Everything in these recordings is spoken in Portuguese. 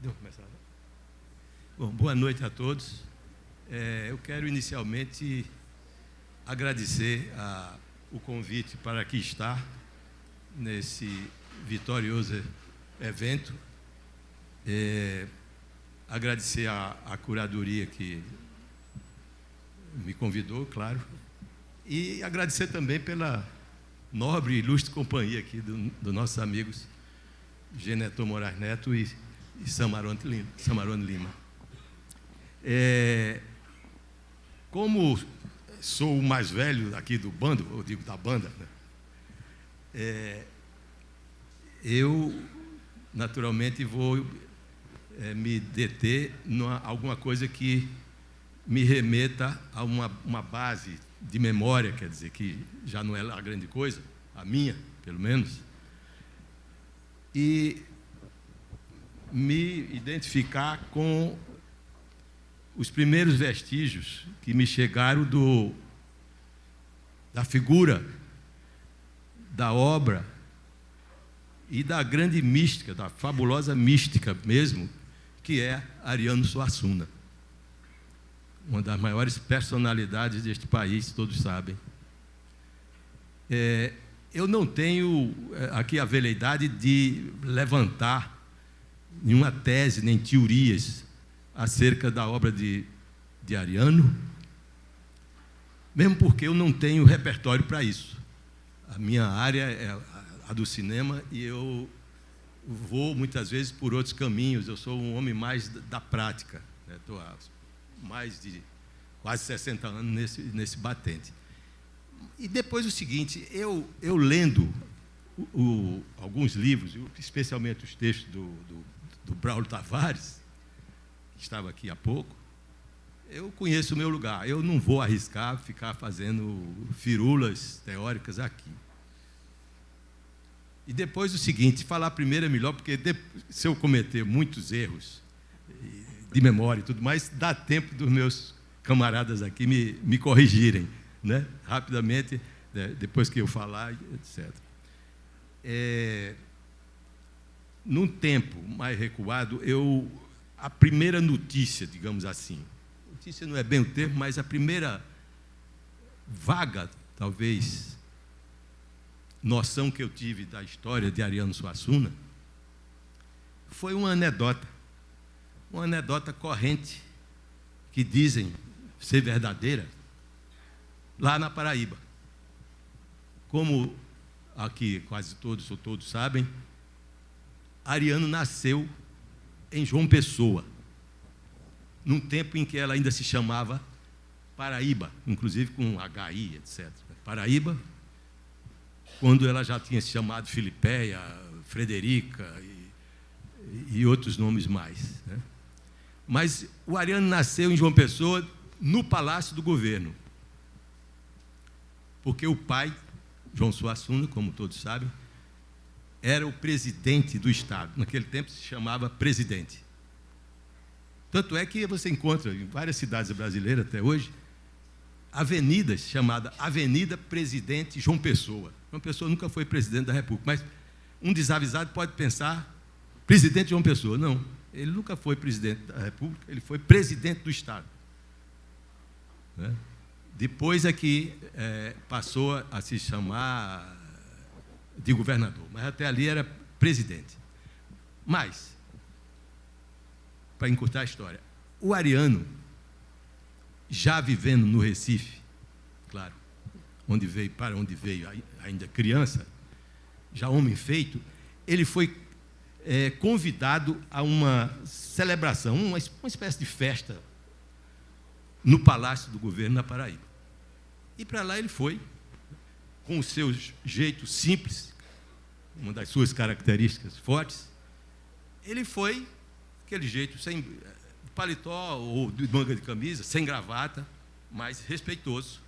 Vamos começar, né? Bom, boa noite a todos. Eu quero inicialmente agradecer o convite para aqui estar nesse vitorioso evento. Agradecer à curadoria que me convidou, claro, e agradecer também pela nobre e ilustre companhia aqui dos nossos amigos Geneton Moraes Neto e Samarone Lima. Como sou o mais velho aqui do bando, eu digo da banda, né? Eu, naturalmente, vou me deter em alguma coisa que me remeta a uma base de memória, quer dizer, que já não é a grande coisa, a minha, pelo menos, e me identificar com os primeiros vestígios que me chegaram da figura, da obra e da grande mística, da fabulosa mística mesmo, que é Ariano Suassuna, uma das maiores personalidades deste país, todos sabem. Eu não tenho aqui a veleidade de levantar nenhuma tese, nem teorias acerca da obra de Ariano, mesmo porque eu não tenho repertório para isso. A minha área é a do cinema e eu vou muitas vezes por outros caminhos. Eu sou um homem mais da prática, né? Estou há mais de quase 60 anos nesse batente. E depois o seguinte, eu lendo alguns livros, especialmente os textos do Braulio Tavares, que estava aqui há pouco, eu conheço o meu lugar. Eu não vou arriscar ficar fazendo firulas teóricas aqui. E depois o seguinte, falar primeiro é melhor, porque se eu cometer muitos erros de memória e tudo mais, dá tempo dos meus camaradas aqui me corrigirem, né? Rapidamente, depois que eu falar, etc. Num tempo mais recuado, a primeira notícia, digamos assim, notícia não é bem o termo, mas a primeira vaga, talvez, noção que eu tive da história de Ariano Suassuna foi uma anedota corrente, que dizem ser verdadeira, lá na Paraíba. Como aqui quase todos ou todos sabem, Ariano nasceu em João Pessoa, num tempo em que ela ainda se chamava Paraíba, inclusive com HI, etc. Paraíba, quando ela já tinha se chamado Filipéia, Frederica e outros nomes mais, né? Mas o Ariano nasceu em João Pessoa, no Palácio do Governo, porque o pai, João Suassuna, como todos sabem, era o presidente do Estado. Naquele tempo se chamava presidente. Tanto é que você encontra em várias cidades brasileiras até hoje avenidas chamadas Avenida Presidente João Pessoa. João Pessoa nunca foi presidente da República, mas um desavisado pode pensar presidente João Pessoa. Não, ele nunca foi presidente da República, ele foi presidente do Estado, né? Depois é que passou a se chamar de governador, mas até ali era presidente. Mas, para encurtar a história, o Ariano, já vivendo no Recife, claro, para onde veio ainda criança, já homem feito, ele foi convidado a uma celebração, uma espécie de festa no Palácio do Governo na Paraíba. E para lá ele foi, com o seu jeito simples, uma das suas características fortes, ele foi aquele jeito sem paletó ou de manga de camisa, sem gravata, mas respeitoso.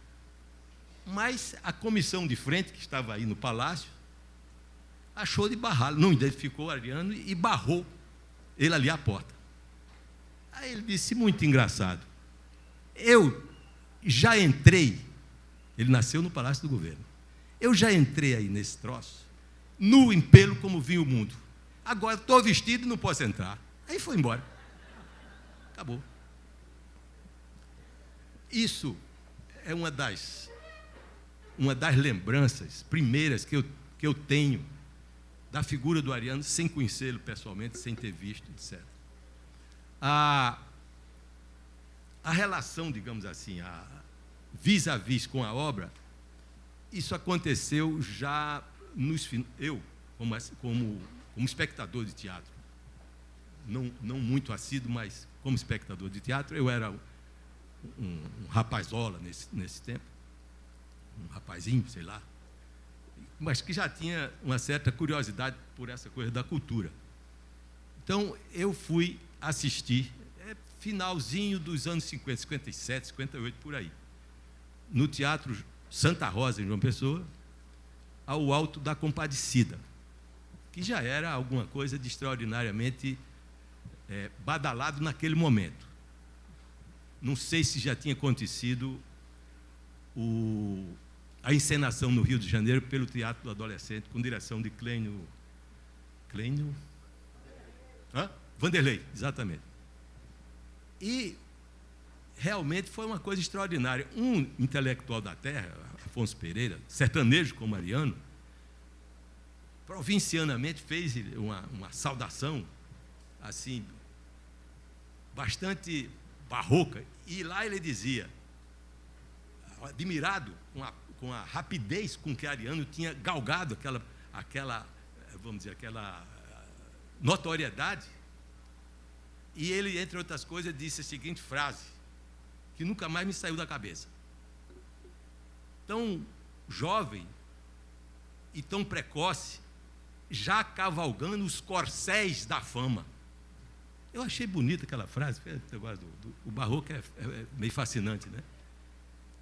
Mas a comissão de frente, que estava aí no palácio, achou de barrá-lo, não identificou o Ariano e barrou ele ali à porta. Aí ele disse, muito engraçado, eu já entrei, ele nasceu no Palácio do Governo, eu já entrei aí nesse troço, nu em pelo como vinha o mundo. Agora estou vestido e não posso entrar. Aí foi embora. Acabou. Isso é uma das lembranças primeiras que eu tenho da figura do Ariano, sem conhecê-lo pessoalmente, sem ter visto, etc. A relação, digamos assim, vis-à-vis com a obra, isso aconteceu já eu, como espectador de teatro, não muito assíduo, mas como espectador de teatro, eu era um rapazola nesse tempo, um rapazinho, sei lá, mas que já tinha uma certa curiosidade por essa coisa da cultura. Então, eu fui assistir, finalzinho dos anos 50, 57, 58, por aí, no Teatro Santa Rosa, em João Pessoa, ao Alto da Compadecida, que já era alguma coisa de extraordinariamente badalado naquele momento. Não sei se já tinha acontecido a encenação no Rio de Janeiro pelo Teatro do Adolescente, com direção de Clênio Vanderlei, exatamente. E realmente foi uma coisa extraordinária. Um intelectual da terra, Afonso Pereira, sertanejo como Ariano, provincianamente fez uma saudação assim, bastante barroca. E lá ele dizia, admirado com a rapidez com que Ariano tinha galgado aquela notoriedade. E ele, entre outras coisas, disse a seguinte frase, que nunca mais me saiu da cabeça: tão jovem e tão precoce, já cavalgando os corcéis da fama. Eu achei bonita aquela frase, o barroco é meio fascinante, né?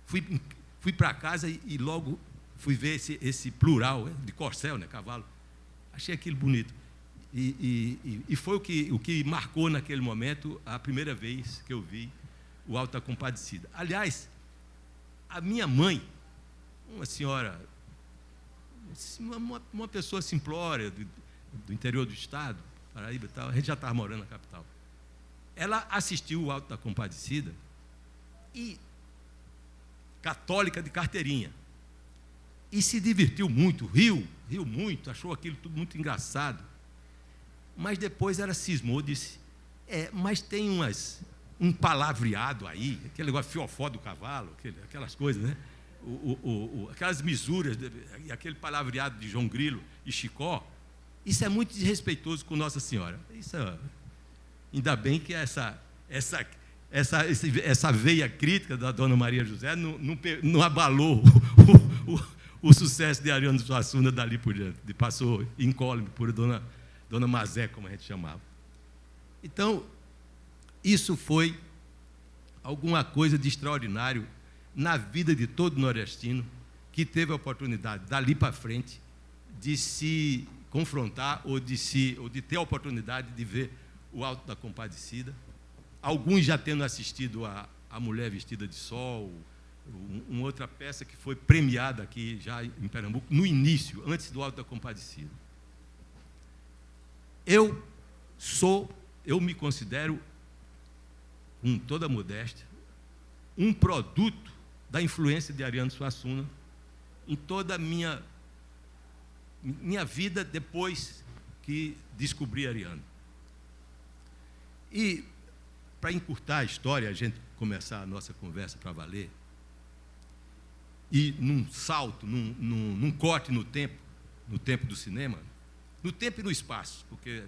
Fui para casa e logo fui ver esse plural de corcel, né, cavalo. Achei aquilo bonito. E foi o que marcou naquele momento a primeira vez que eu vi o Alto da Compadecida. Aliás, a minha mãe, uma senhora, uma pessoa simplória do interior do estado, Paraíba e tal, a gente já estava morando na capital. Ela assistiu o Alto da Compadecida e católica de carteirinha. E se divertiu muito, riu muito, achou aquilo tudo muito engraçado. Mas depois ela cismou, disse, mas tem um palavreado aí, aquele negócio fiofó do cavalo, aquelas coisas, né? Aquelas misuras, aquele palavreado de João Grilo e Chicó, isso é muito desrespeitoso com Nossa Senhora. Isso, ainda bem que essa veia crítica da Dona Maria José não abalou o sucesso de Ariano Suassuna dali por diante, passou incólume por Dona Mazé, como a gente chamava. Então, isso foi alguma coisa de extraordinário na vida de todo nordestino que teve a oportunidade, dali para frente, de se confrontar ou de ter a oportunidade de ver o Alto da Compadecida. Alguns já tendo assistido a Mulher Vestida de Sol, uma outra peça que foi premiada aqui já em Pernambuco, no início, antes do Alto da Compadecida. Eu me considero, com toda a modéstia, um produto da influência de Ariano Suassuna em toda a minha vida depois que descobri Ariano. E, para encurtar a história, a gente começar a nossa conversa para valer, e num salto, num corte no tempo do cinema, no tempo e no espaço, porque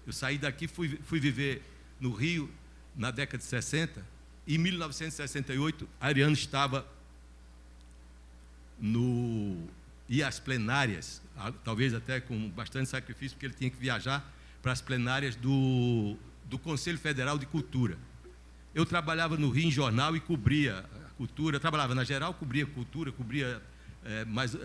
eu saí daqui, fui viver no Rio na década de 60, e em 1968, Ariano estava ia às plenárias, talvez até com bastante sacrifício, porque ele tinha que viajar para as plenárias do Conselho Federal de Cultura. Eu trabalhava no Rio em jornal e cobria a cultura, trabalhava na geral, cobria cultura, cobria mas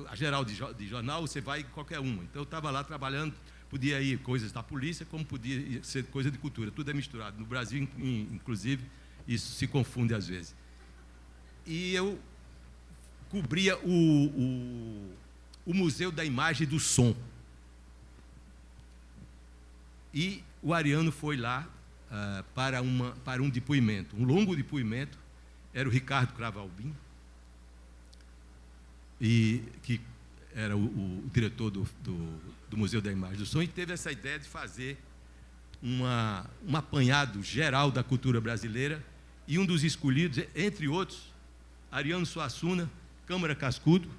a geral de jornal, você vai em qualquer uma. Então eu estava lá trabalhando, podia ir coisas da polícia, como podia ser coisa de cultura, tudo é misturado. No Brasil, inclusive, isso se confunde às vezes. E eu cobria o Museu da Imagem e do Som. E o Ariano foi lá para um depoimento, um longo depoimento. Era o Ricardo Cravalbim, que era o diretor do Museu da Imagem e do Som, e teve essa ideia de fazer um apanhado geral da cultura brasileira, e um dos escolhidos, entre outros, Ariano Suassuna, Câmara Cascudo,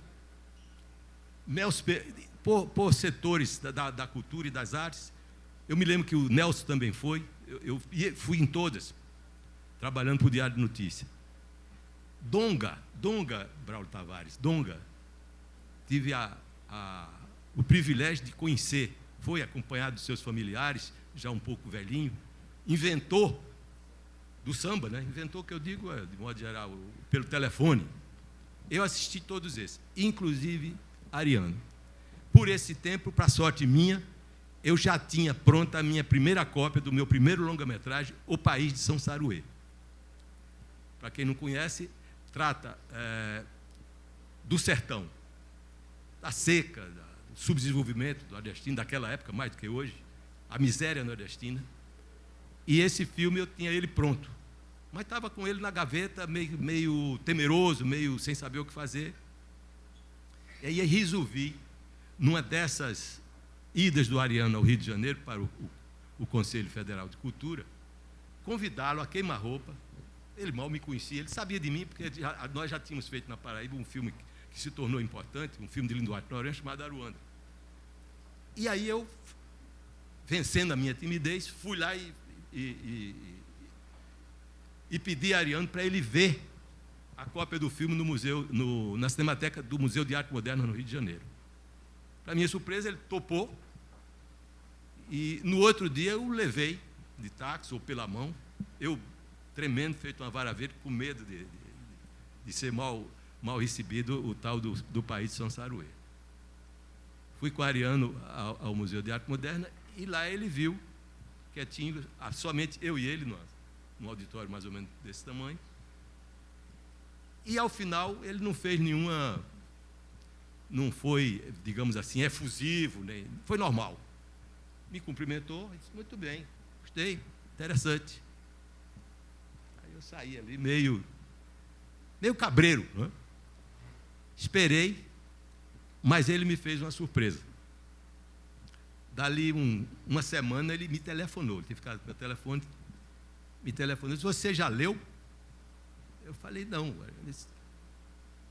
por setores da cultura e das artes. Eu me lembro que o Nelson também foi, eu fui em todas, trabalhando para o Diário de Notícia. Donga, Braulio Tavares, Donga, tive o privilégio de conhecer, foi acompanhado dos seus familiares, já um pouco velhinho, inventor do samba, né? Inventor, que eu digo, de modo geral, pelo telefone. Eu assisti todos esses, inclusive Ariano. Por esse tempo, para sorte minha, eu já tinha pronta a minha primeira cópia do meu primeiro longa-metragem, O País de São Saruê. Para quem não conhece, trata do sertão, da seca, do subdesenvolvimento do nordestino, daquela época, mais do que hoje, a miséria nordestina. E esse filme eu tinha ele pronto, mas estava com ele na gaveta, meio temeroso, meio sem saber o que fazer. E aí resolvi, numa dessas idas do Ariano ao Rio de Janeiro, para o Conselho Federal de Cultura, convidá-lo a queima-roupa. Ele mal me conhecia, ele sabia de mim, porque nós já tínhamos feito na Paraíba um filme que se tornou importante, um filme de Linduarte Noronha, chamado Aruanda. E aí eu, vencendo a minha timidez, fui lá e pedi a Ariano para ele ver a cópia do filme no museu, na Cinemateca do Museu de Arte Moderna, no Rio de Janeiro. Para minha surpresa, ele topou, e no outro dia eu o levei de táxi ou pela mão, eu tremendo, feito uma vara verde, com medo de ser mal recebido, o tal do País de São Saruê. Fui com o Ariano ao Museu de Arte Moderna, e lá ele viu, quietinho, somente eu e ele, num auditório mais ou menos desse tamanho. E, ao final, ele não fez nenhuma... Não foi, digamos assim, efusivo, nem, foi normal. Me cumprimentou, disse, muito bem, gostei, interessante. Aí eu saí ali meio cabreiro, né? Esperei, mas ele me fez uma surpresa. Dali uma semana ele me telefonou, ele tinha ficado com o meu telefone, me telefonou, disse, você já leu? Eu falei, não.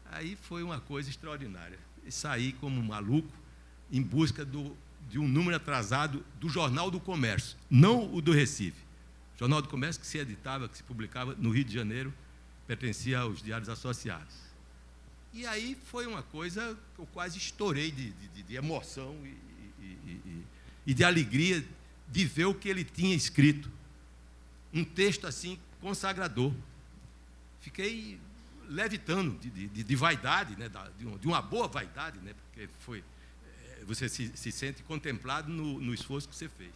Aí foi uma coisa extraordinária. Eu saí como um maluco em busca de um número atrasado do Jornal do Comércio, não o do Recife. O Jornal do Comércio que se editava, que se publicava no Rio de Janeiro, pertencia aos Diários Associados. E aí foi uma coisa que eu quase estourei de emoção e de alegria de ver o que ele tinha escrito. Um texto assim consagrador. Fiquei levitando de vaidade, né, de uma boa vaidade, né, porque você se sente contemplado no esforço que você fez.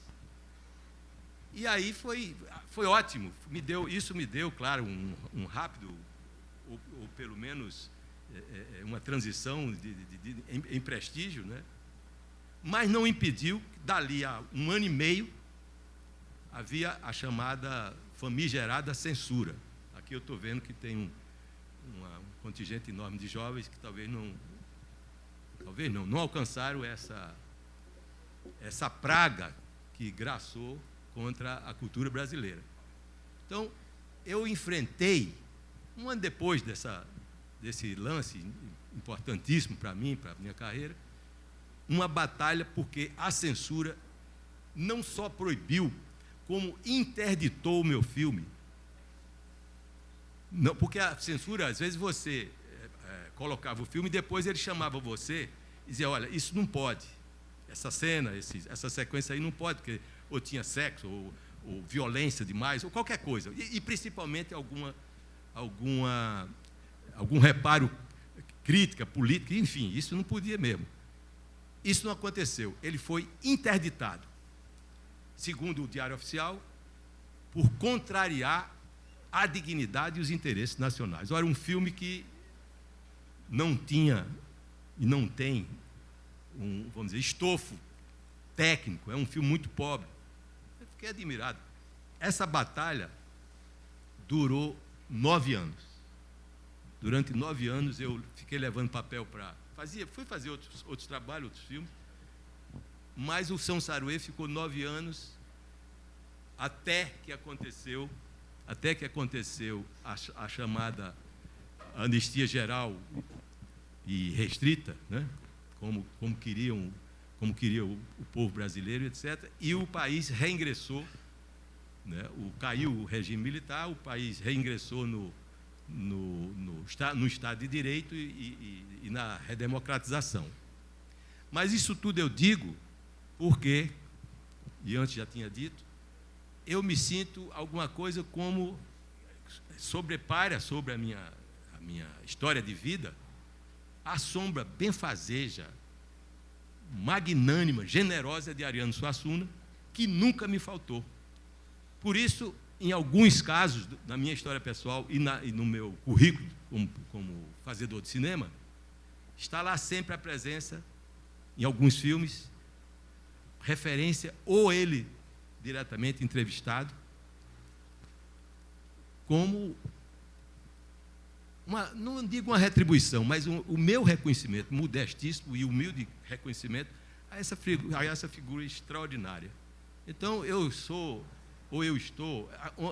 E aí foi ótimo. Isso me deu, claro, um rápido, ou pelo menos uma transição em prestígio, né? Mas não impediu que, dali a 1 ano e meio, havia a chamada famigerada censura. Aqui eu estou vendo que tem um contingente enorme de jovens que talvez não alcançaram essa praga que graçou contra a cultura brasileira. Então, eu enfrentei, um ano depois desse lance importantíssimo para mim, para a minha carreira, uma batalha, porque a censura não só proibiu, como interditou o meu filme. Não, porque a censura, às vezes você colocava o filme e depois ele chamava você e dizia, olha, isso não pode, essa cena, essa sequência aí não pode, porque ou tinha sexo, ou violência demais, ou qualquer coisa, e principalmente algum reparo, crítica, política, enfim, isso não podia mesmo. Isso não aconteceu, ele foi interditado, segundo o Diário Oficial, por contrariar a dignidade e os interesses nacionais. Ora, um filme que não tinha e não tem vamos dizer, estofo técnico, é um filme muito pobre. fiquei admirado. Essa batalha durou 9 anos. Durante 9 anos eu fiquei levando papel para... Fui fazer outros trabalhos, outros filmes, mas o São Saruê ficou 9 anos até que aconteceu a chamada anistia geral e restrita, né? como queria o povo brasileiro, etc. E o país reingressou, né? Caiu o regime militar, o país reingressou no Estado de Direito e na redemocratização. Mas isso tudo eu digo porque, e antes já tinha dito, eu me sinto alguma coisa como sobrepaira sobre a minha história de vida, a sombra benfazeja, magnânima, generosa de Ariano Suassuna, que nunca me faltou. Por isso, em alguns casos, na minha história pessoal e no meu currículo como fazedor de cinema, está lá sempre a presença, em alguns filmes, referência, ou ele diretamente entrevistado, como não digo uma retribuição, mas o meu reconhecimento, modestíssimo e humilde reconhecimento a essa figura extraordinária. Então, eu estou,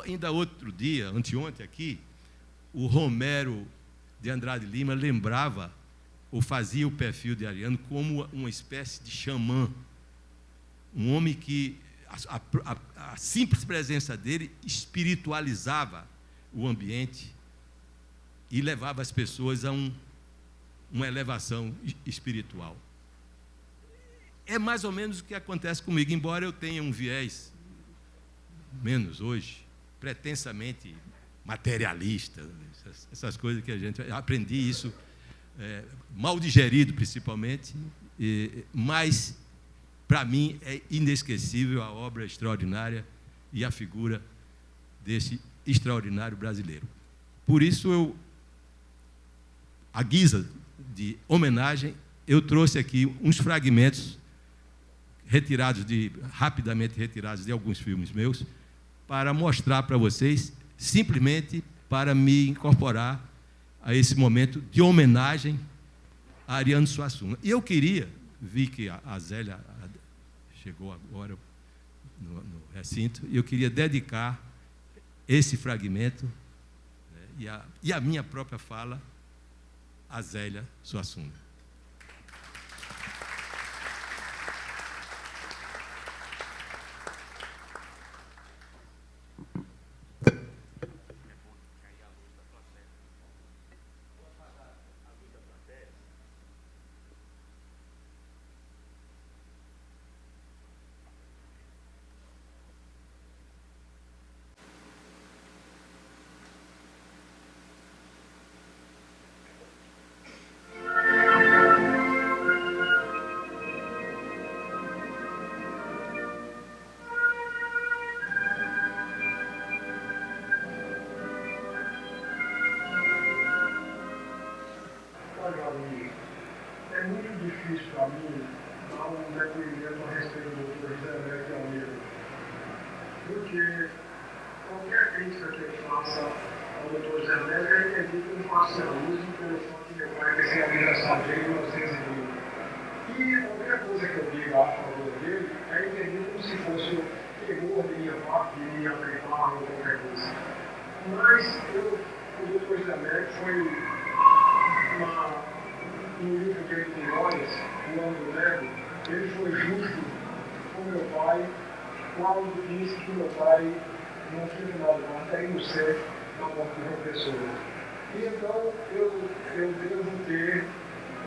ainda outro dia, anteontem aqui, o Romero de Andrade Lima lembrava, ou fazia o perfil de Ariano como uma espécie de xamã, um homem que a simples presença dele espiritualizava o ambiente e levava as pessoas a uma elevação espiritual. É mais ou menos o que acontece comigo, embora eu tenha um viés, menos hoje, pretensamente materialista, essas coisas que a gente... Aprendi isso, mal digerido principalmente, mas, para mim, é inesquecível a obra extraordinária e a figura desse extraordinário brasileiro. Por isso, à guisa de homenagem, eu trouxe aqui uns fragmentos rapidamente retirados de alguns filmes meus, para mostrar para vocês, simplesmente para me incorporar a esse momento de homenagem a Ariano Suassuna. E eu vi que a Zélia chegou agora no recinto, e eu queria dedicar esse fragmento, né, e a minha própria fala a Zélia Suassuna. É muito difícil para mim dar um depoimento a respeito do Dr. José Neto de Almeida, porque qualquer crítica que eu faça ao Dr. José Neto é entendido como parcialismo pelo fato de meu pai ter sido aniversário dele em 1920. E qualquer coisa que eu diga a favor dele é entendido como se fosse o terror de minha parte, de minha preparo ou qualquer coisa. Mas o Dr. José Neto foi no livro dele de Memórias, o Ano do Lego, ele foi justo com meu pai quando disse que meu pai não tinha final de contas, era inocente na morte de uma pessoa. E então eu devo ter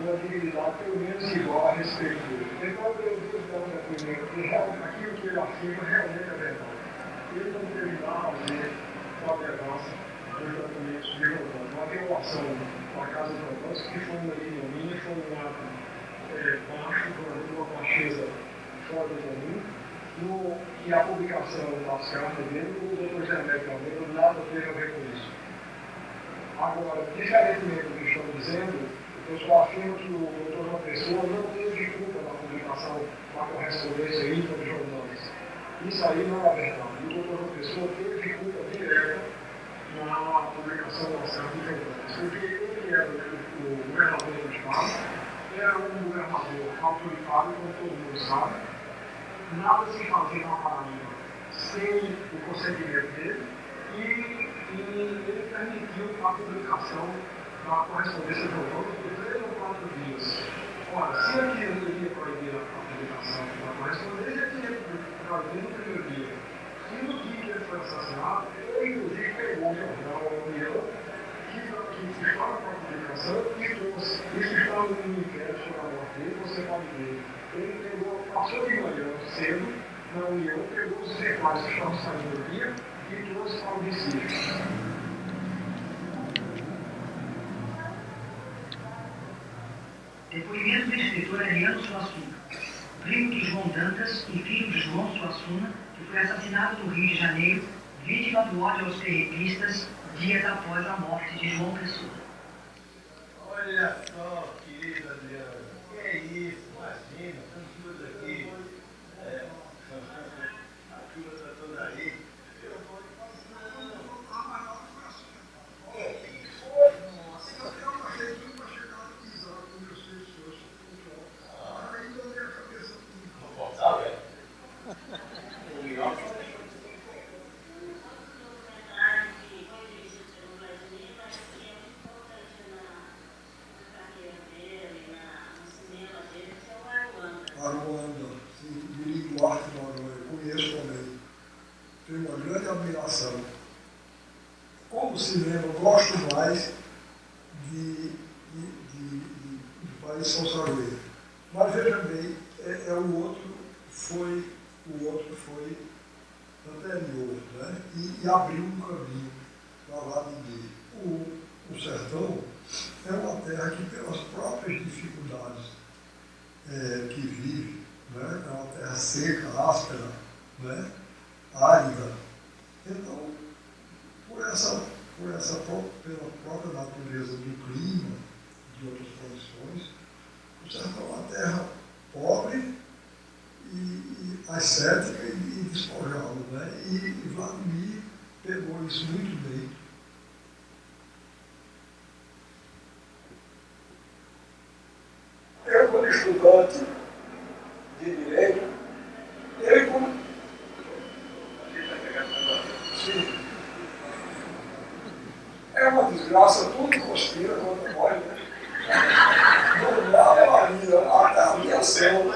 uma dignidade pelo menos igual a respeito dele. Então eu devo dar um depoimento que aquilo que ele afirma realmente é verdade. Ele não teve nada a ver com a devassa dos documentos de Rondônia. Uma violação da Casa de Rondônia, que foi uma ignomínia, foi um ato baixo, uma baixeza fora do comum, e a publicação das cartas dele, o Dr. José Neto de Almeida nada teve a ver com isso. Agora, diferentemente do que estou dizendo, eu só afirmo que o Dr. João Pessoa não teve culpa na publicação da correspondência íntima de jornais. Isso aí não é verdade. E o doutor João Pessoa teve culpa direta na publicação da ação de Jordanes, porque ele era o governador do Estado, era um governador autoritário, como todo mundo sabe, nada se fazia na Paraíba sem o consentimento dele, e ele permitiu a publicação da correspondência de Jordanes por 3 ou 4 dias. Ora, se ele iria proibir a publicação da correspondência, ele tinha proibir no primeiro dia. E no dia que ele foi assassinado, ele inclusive pegou o jornal A União, que estava com a publicação, e trouxe. Isso estava no inquérito sobre a morte dele, você pode ver. Ele pegou, passou de manhã cedo na União, pegou os exemplares que estavam saindo do dia e trouxe para o Recife. Depoimento do escritor Ariano Suassuna, primo de João Dantas e filho de João Suassuna, que foi assassinado no Rio de Janeiro, vítima do ódio aos terrepistas, dias após a morte de João Pessoa. Olha só, querida Adriana, que é isso? Imagina, estamos todos aqui. A turma está toda aí. Aruanda, Miri Duarte Noronha, eu conheço também. Tenho uma grande admiração. Como cinema, eu gosto mais do País São Salveiro. Mas veja bem, o outro foi anterior, né? E abriu um caminho para lá de mim. O sertão é uma terra que, pelas próprias dificuldades que vive, né? É uma terra seca, áspera, né? Árida. Então, pela própria natureza do clima, de outras condições, o sertão é uma terra pobre e ascética e despojada, né? E Vladimir pegou isso muito bem. Eu, quando estudante de direito, Sim. É uma desgraça, tudo conspira contra nós, né? Do nada é a vida, a minha célula,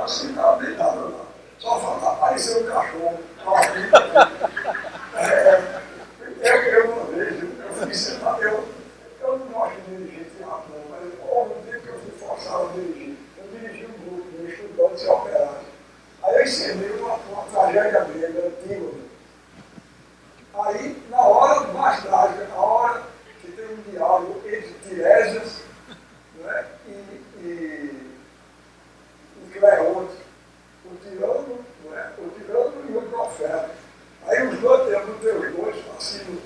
assim, não tem nada lá. Só falta aparecer um cachorro. Eu uma vez, eu fui sentado, eu não gosto de dirigir teatro, não, mas houve um tempo que eu fui forçado a dirigir. Eu dirigi um grupo de estudantes e operários. Aí eu ensinei uma tragédia grega, Antígona. Aí, na hora mais trágica, na hora que tem um diálogo entre Tiresias, né, e Cleonte, o tirano e o profeta. Aí os dois temos os dois, assim,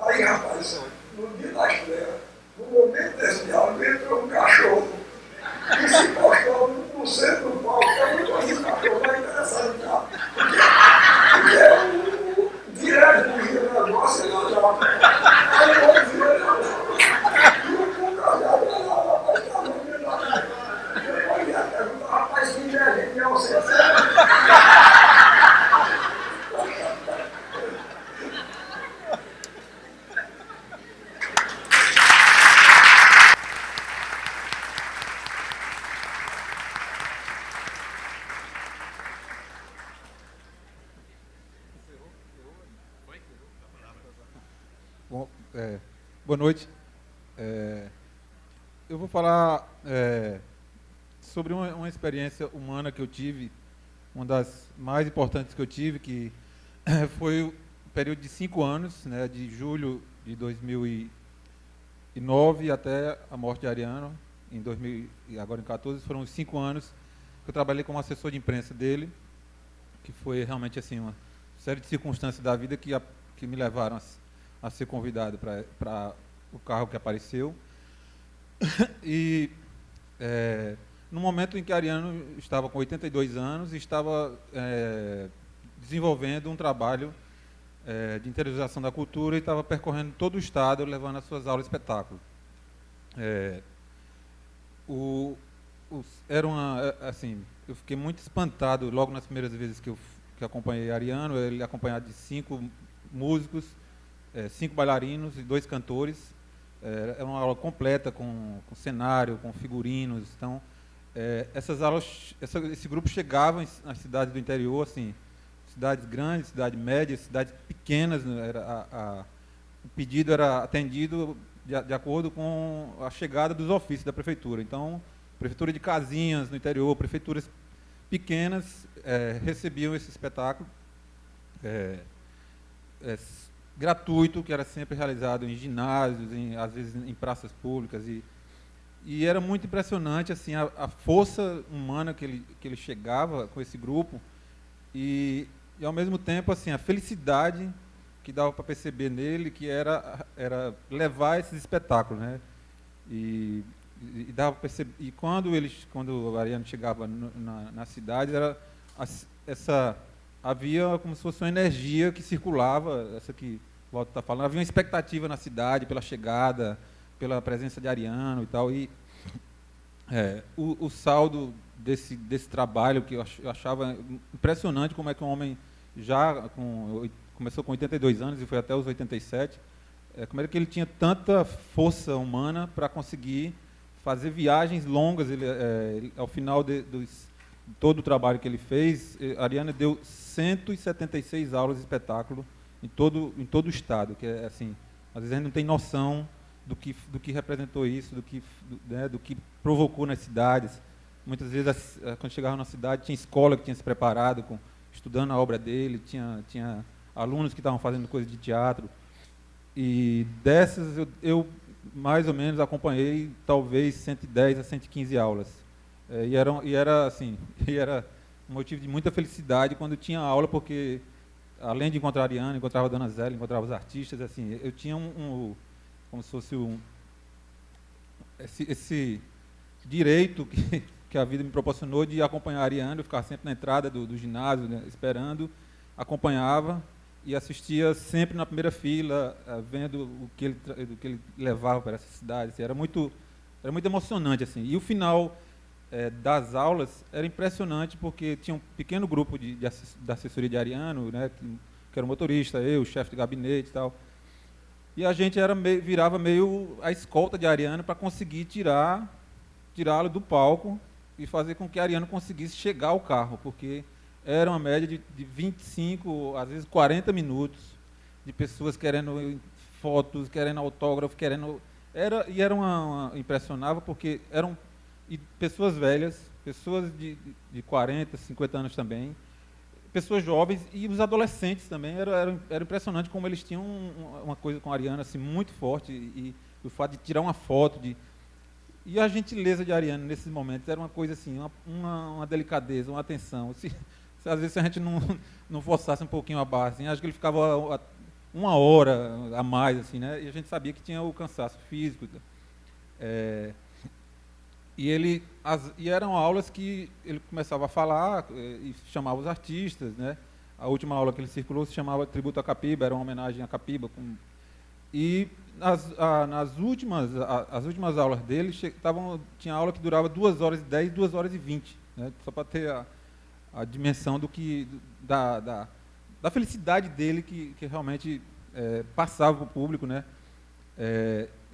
aí rapaz, no dia da estreia, no momento desse diálogo, entrou um cachorro que se postou no centro do palco. Eu não gosto de cachorro, não é interessante, tá? Porque é o direto do giro do negócio, não joga. Aí eu vou dizer, e o cajado é lá, rapaz, tá bom, depois ia perguntar, rapaz, que inteligente é você? Bom, boa noite. Eu vou falar sobre uma experiência humana que eu tive, uma das mais importantes que eu tive, que foi o período de 5 anos, né, de julho de 2009 até a morte de Ariano, em 2000, e agora em 2014, foram os 5 anos que eu trabalhei como assessor de imprensa dele, que foi realmente assim uma série de circunstâncias da vida que me levaram a ser convidado para o carro que apareceu. E no momento em que Ariano estava com 82 anos e estava desenvolvendo um trabalho de interiorização da cultura e estava percorrendo todo o estado, levando as suas aulas de espetáculo. Assim, eu fiquei muito espantado logo nas primeiras vezes que acompanhei Ariano, ele acompanhado de 5 músicos, 5 bailarinos e 2 cantores. Era uma aula completa com cenário, com figurinos. Então, essas aulas, esse grupo chegava nas cidades do interior, assim, cidades grandes, cidades médias, cidades pequenas. O pedido era atendido de acordo com a chegada dos ofícios da prefeitura. Então, prefeitura de casinhas no interior, prefeituras pequenas recebiam esse espetáculo gratuito, que era sempre realizado em ginásios, às vezes em praças públicas. E era muito impressionante assim, a força humana que ele chegava com esse grupo e ao mesmo tempo assim, a felicidade que dava para perceber nele, que era levar esses espetáculos, né? E dava para perceber, e quando o Ariano chegava na cidade, havia como se fosse uma energia que circulava, essa que o Walter está falando, havia uma expectativa na cidade pela chegada, pela presença de Ariano e tal, e o saldo desse trabalho, que eu achava impressionante, como é que um homem começou com 82 anos e foi até os 87, como é que ele tinha tanta força humana para conseguir fazer viagens longas. Ao final de todo o trabalho que ele fez, Ariano deu 176 aulas de espetáculo em todo o estado, que é assim, às vezes a gente não tem noção do que representou isso, do que provocou nas cidades. Muitas vezes, quando chegava na cidade, tinha escola que tinha se preparado, estudando a obra dele, tinha alunos que estavam fazendo coisas de teatro. E dessas, eu mais ou menos acompanhei talvez 110 a 115 aulas. E era um motivo de muita felicidade quando tinha aula, porque além de encontrar a Ariana, encontrava a Dona Zélia, encontrava os artistas, assim, eu tinha como se fosse esse direito que a vida me proporcionou de acompanhar a Ariana. Eu ficava sempre na entrada do ginásio, né, esperando, acompanhava e assistia sempre na primeira fila, vendo o que ele levava para essa cidade. Assim, era muito emocionante, assim. E o final das aulas era impressionante, porque tinha um pequeno grupo da assessoria de Ariano, né, que era o motorista, eu, o chefe de gabinete e tal. E a gente virava meio a escolta de Ariano para conseguir tirá-lo do palco e fazer com que Ariano conseguisse chegar ao carro, porque era uma média de 25, às vezes 40 minutos, de pessoas querendo fotos, querendo autógrafo, impressionava, porque eram pessoas velhas, pessoas de 40, 50 anos também, pessoas jovens e os adolescentes também. Era impressionante como eles tinham uma coisa com a Ariana assim, muito forte, e o fato de tirar uma foto, e a gentileza de Ariano nesses momentos era uma coisa assim, uma delicadeza, uma atenção. Às vezes, se a gente não forçasse um pouquinho a barra, assim, acho que ele ficava uma hora a mais, assim, né? E a gente sabia que tinha o cansaço físico. E eram aulas que ele começava a falar e chamava os artistas, né? A última aula que ele circulou se chamava Tributo a Capiba, era uma homenagem a Capiba. E as últimas aulas dele tinha aula que durava 2h10, 2h20, né? Só para ter a dimensão da felicidade dele que realmente passava para o público, né?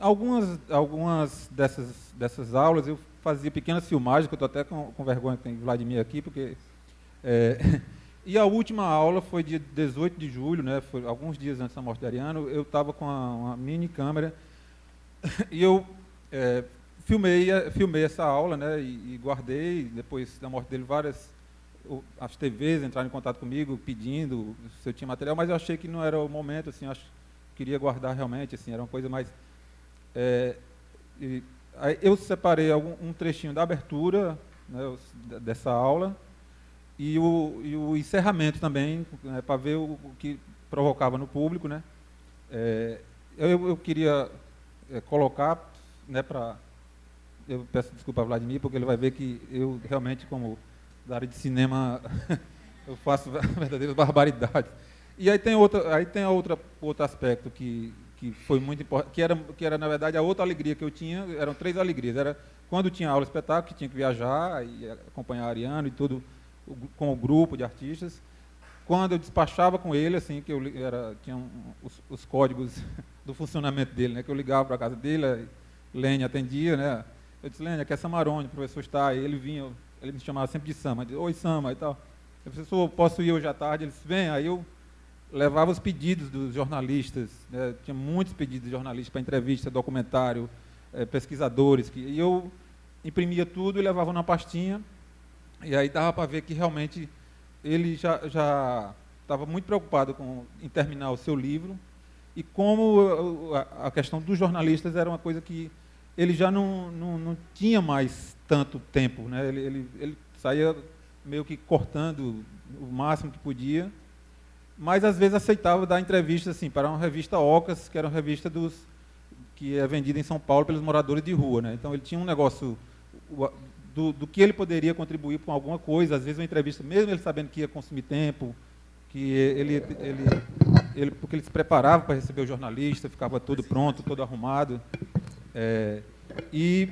Algumas dessas aulas eu fazia pequenas filmagens, que eu estou até com vergonha que tem Vladimir aqui, porque e a última aula foi dia 18 de julho, né? Foi alguns dias antes da morte de Ariano. Eu estava com uma mini câmera e eu filmei essa aula, né? E guardei. Depois da morte dele, as TVs entraram em contato comigo pedindo se eu tinha material, mas eu achei que não era o momento, assim, queria guardar realmente, assim, era uma coisa mais... Aí eu separei um trechinho da abertura, né, dessa aula e o encerramento também, né, para ver o que provocava no público, né. Eu queria colocar, né, eu peço desculpa a Vladimir, porque ele vai ver que eu realmente, como da área de cinema, eu faço verdadeiras barbaridades. E aí tem outro aspecto que foi muito importante, que era, na verdade, a outra alegria que eu tinha, eram 3 alegrias. Era quando tinha aula de espetáculo, que tinha que viajar e acompanhar Ariano e tudo, com o grupo de artistas. Quando eu despachava com ele, assim, que tinha os códigos do funcionamento dele, né, que eu ligava para a casa dele, a Lênia atendia, né, eu disse, Lênia, aqui é Samarone, o professor está aí, ele vinha, ele me chamava sempre de Sama, disse, oi Sama e tal. Eu, professor, posso ir hoje à tarde? Ele disse, vem, aí eu levava os pedidos dos jornalistas, né, tinha muitos pedidos de jornalistas para entrevista, documentário, pesquisadores, e eu imprimia tudo e levava na pastinha, e aí dava para ver que realmente ele já estava muito preocupado em terminar o seu livro, e como a questão dos jornalistas era uma coisa que ele já não tinha mais tanto tempo, né? Ele saía meio que cortando o máximo que podia, mas às vezes aceitava dar entrevista assim, para uma revista Ocas, que era uma revista que é vendida em São Paulo pelos moradores de rua, né? Então ele tinha um negócio do que ele poderia contribuir com alguma coisa, às vezes uma entrevista, mesmo ele sabendo que ia consumir tempo, que porque ele se preparava para receber o jornalista, ficava todo pronto, todo arrumado. E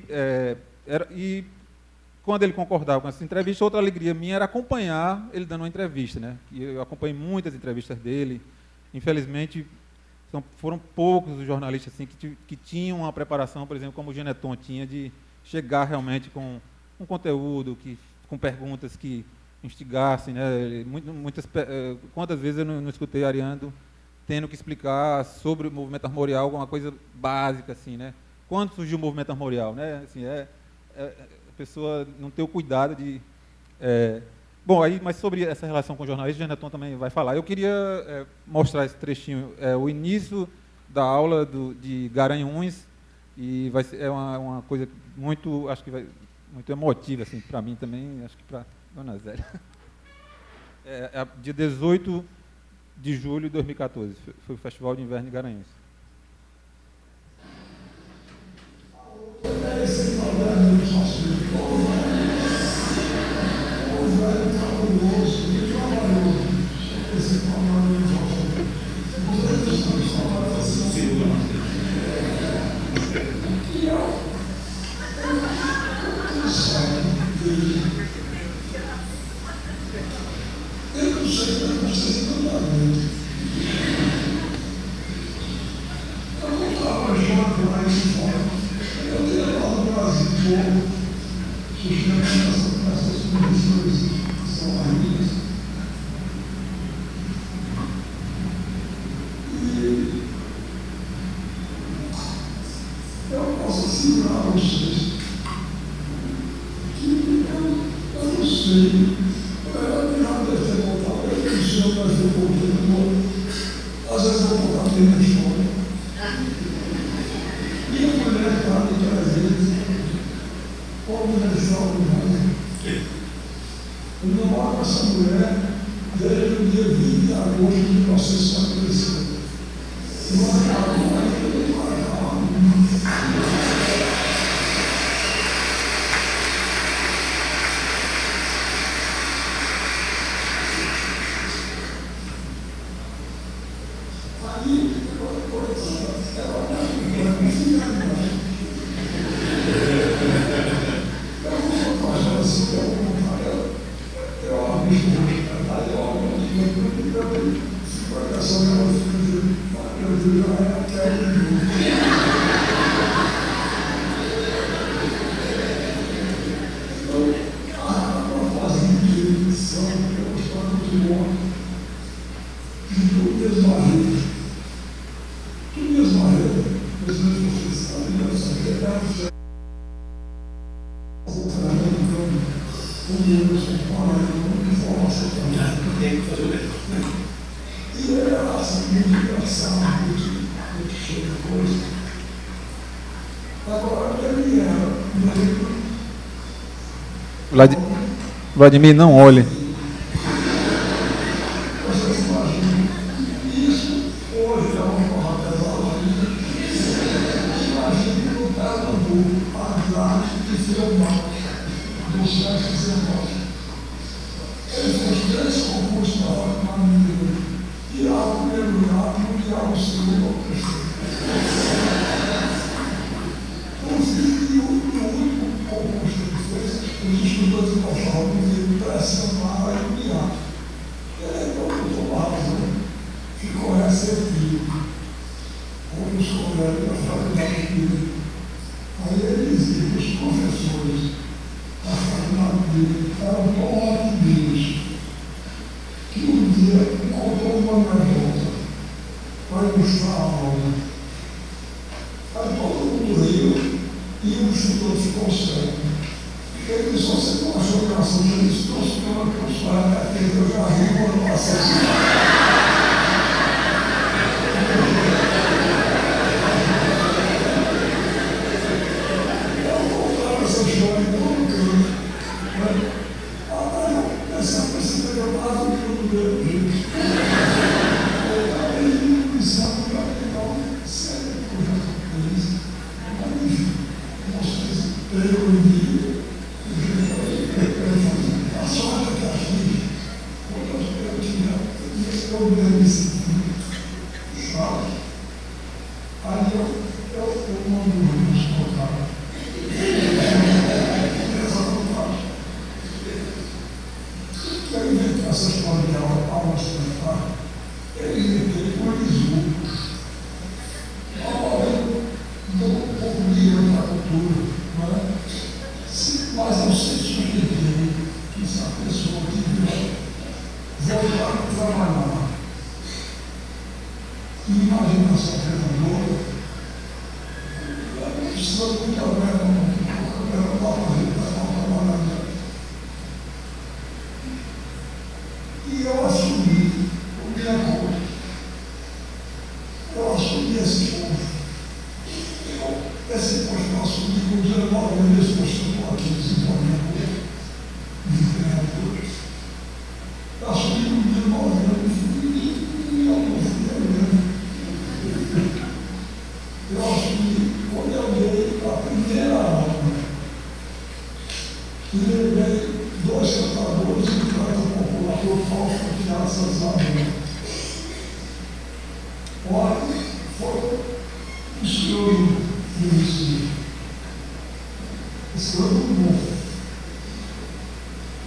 quando ele concordava com essa entrevista, outra alegria minha era acompanhar ele dando uma entrevista, né? E eu acompanhei muitas entrevistas dele. Infelizmente, foram poucos os jornalistas assim, que tinham uma preparação, por exemplo, como o Geneton tinha, de chegar realmente com um conteúdo, com perguntas que instigassem, né? Quantas vezes eu não escutei Ariano tendo que explicar sobre o movimento armorial, alguma coisa básica, assim, né? Quando surgiu o movimento armorial, né? Assim, a pessoa não ter o cuidado de... Bom, aí, mas sobre essa relação com o jornalista, o Geneton também vai falar. Eu queria mostrar esse trechinho, o início da aula de Garanhuns, e é uma coisa muito, acho que muito emotiva, assim, para mim também, acho que para Dona Zélia. Dia 18 de julho de 2014, foi o Festival de Inverno de Garanhuns. Vladimir, não olhe. Hoje é uma Os estudantes não falam de pressionar e humilhar. Ele é muito lado, ficou receptivo. Como os colegas da faculdade dele. Aí ele dizia que os professores da faculdade dele eram tão otimistas que um dia encontrou uma garota para ilustrar a aula. Aí todo mundo riu e o estudante ficou cego. Ele disse, você não achou graça? Eu disse, trouxe pela que eu sou, eu já ri quando passei assim. Eu contava essa história em todo canto. Essa pessoa que eu estava no meu jeito. Ele me disse, sério, eu já estou feliz. Mas, enfim, vocês têm um dia. A sorte que a gente, quando eu tinha, me senti chato. Aí eu mando um escutar. Essa vontade. Eu inventei essa história de aula escutar. Eu inventei com o Isu. Agora eu dou um pouco de dinheiro para a cultura, não é? Mas eu sei que se a pessoa tiver voltar a trabalhar e imaginação treinadora, ela precisa muito aberta, ela dá para trabalhar. E eu assumi o minha conta. Eu assumi esse posto. Esse posto eu assumi com 19 anos, esse posto eu estou aqui desenvolvendo de treinadores. Eu assumi com 19 anos e eu não fui mesmo. Eu assumi quando eu dei a primeira aula. E levei 2 cantadores e um canto popular para o Fausto tirar essas aulas. Olha, foi um senhor do Recife. Esse foi muito bom.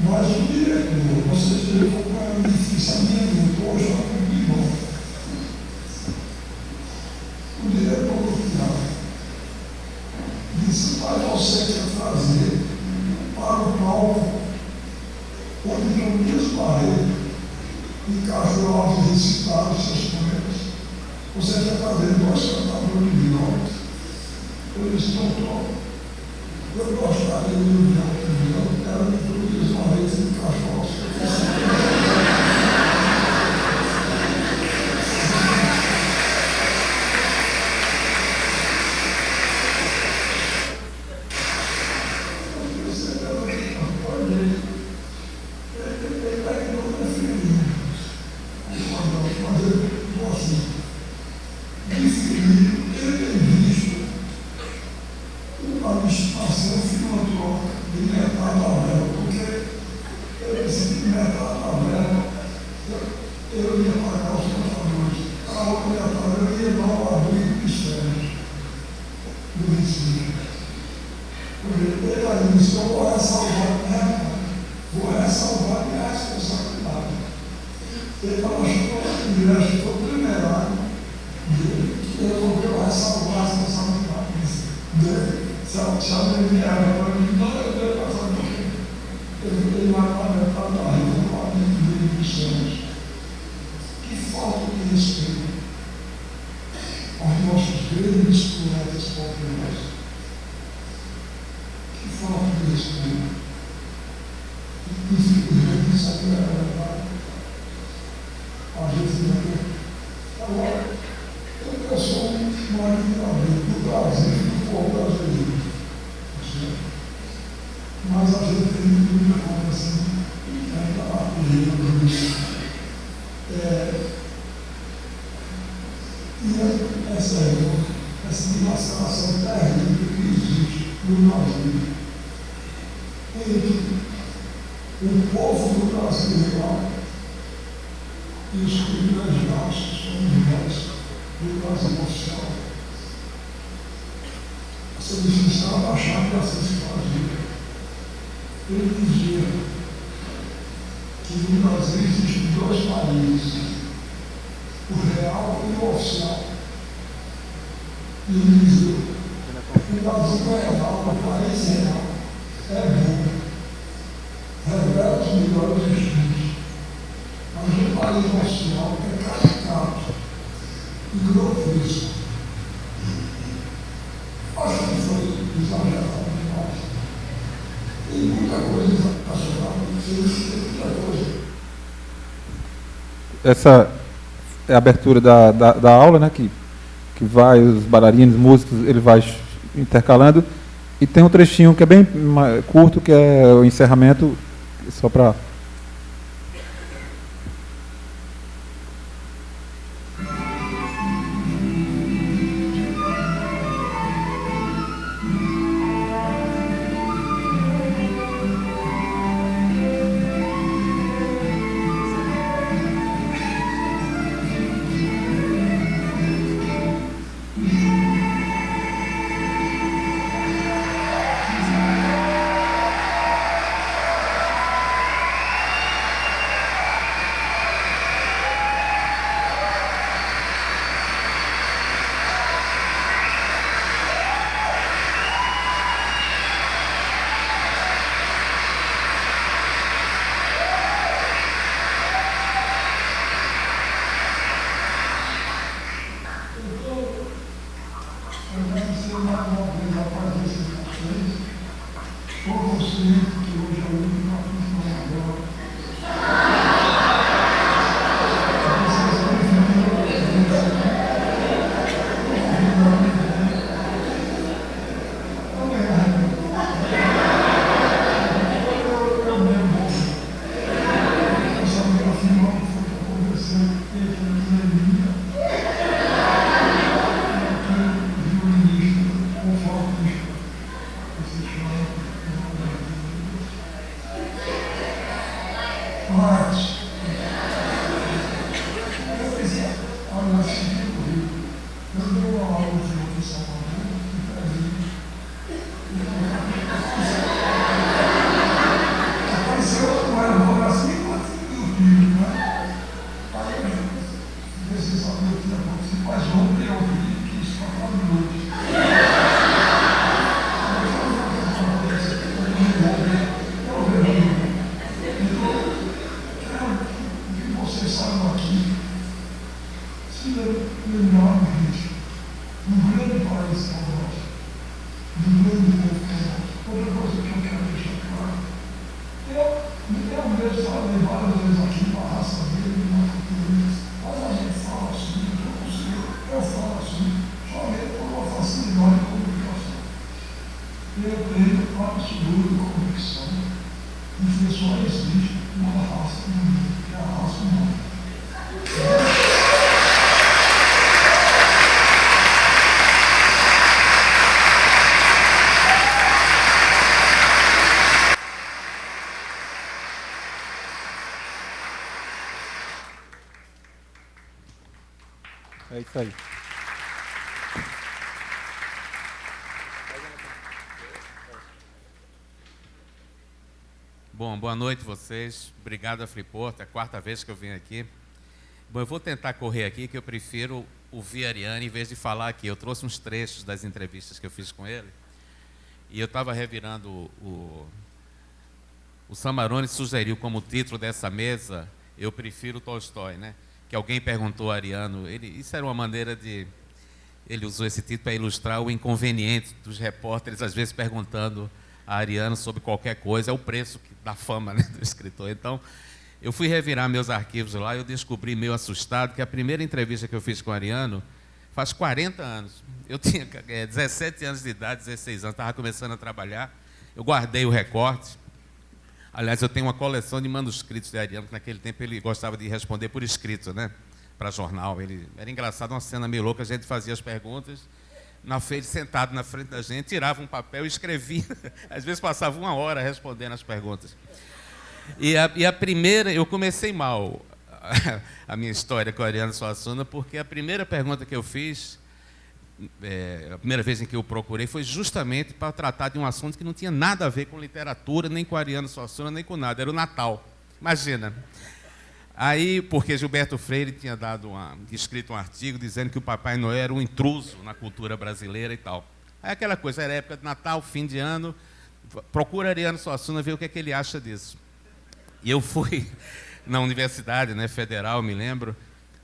Mas o diretor, vocês têm que acompanhar o difícil, a minha luta, hoje eu aprendi bom. O diretor do teatro disse, mas você quer fazer para o palco onde eu me esbarrei e Caju Alves recitaram seus poemas. Você quer fazer 2 cantadores de violão? Eu disse, doutor, eu gostaria de ouvir a opinião, quero me introduzir uma vez em Caju Alves. E os privilegiados, que somos nós, muito mais emocional. Essa definição era a chave da sociologia. Ele dizia que no Brasil existem dois países, o real e o oficial. E ele dizia que o Brasil real, o país real, é bom, revela os melhores destinos, mas o país oficial é caricato e grotesco. Acho que foi exagerado demais. Tem muita coisa exagerada, tem muita coisa. Essa é a abertura da aula, né, que vai, os bailarinos, músicos, ele vai intercalando. E tem um trechinho que é bem curto, que é o encerramento, só para... É isso aí. Bom, boa noite vocês. Obrigado a Freeport, é a quarta vez que eu venho aqui. Bom, eu vou tentar correr aqui, que eu prefiro ouvir a Ariane em vez de falar aqui. Eu trouxe uns trechos das entrevistas que eu fiz com ele. E eu estava revirando o Samarone sugeriu como título dessa mesa, Eu Prefiro Tolstói, né? Que alguém perguntou a Ariano, isso era uma maneira de... Ele usou esse título para ilustrar o inconveniente dos repórteres, às vezes perguntando a Ariano sobre qualquer coisa, é o preço da fama, né, do escritor. Então, eu fui revirar meus arquivos lá e eu descobri, meio assustado, que a primeira entrevista que eu fiz com o Ariano faz 40 anos. Eu tinha 17 anos de idade, 16 anos, estava começando a trabalhar. Eu guardei o recorte. Aliás, eu tenho uma coleção de manuscritos de Ariano, que naquele tempo ele gostava de responder por escrito, né, para jornal. Era engraçado, uma cena meio louca, a gente fazia as perguntas, ele sentado na frente da gente, tirava um papel e escrevia. Às vezes passava 1 hora respondendo as perguntas. E a primeira, eu comecei mal. a minha história com o Ariano Suassuna, porque a primeira pergunta que eu fiz, a primeira vez em que eu procurei, foi justamente para tratar de um assunto que não tinha nada a ver com literatura, nem com Ariano Suassuna, nem com nada. Era o Natal. Imagina. Aí, porque Gilberto Freire tinha escrito um artigo dizendo que o Papai Noel era um intruso na cultura brasileira e tal. Aí aquela coisa, era época de Natal, fim de ano, procura Ariano Suassuna ver o que é que ele acha disso. E eu fui na Universidade, né, Federal, me lembro.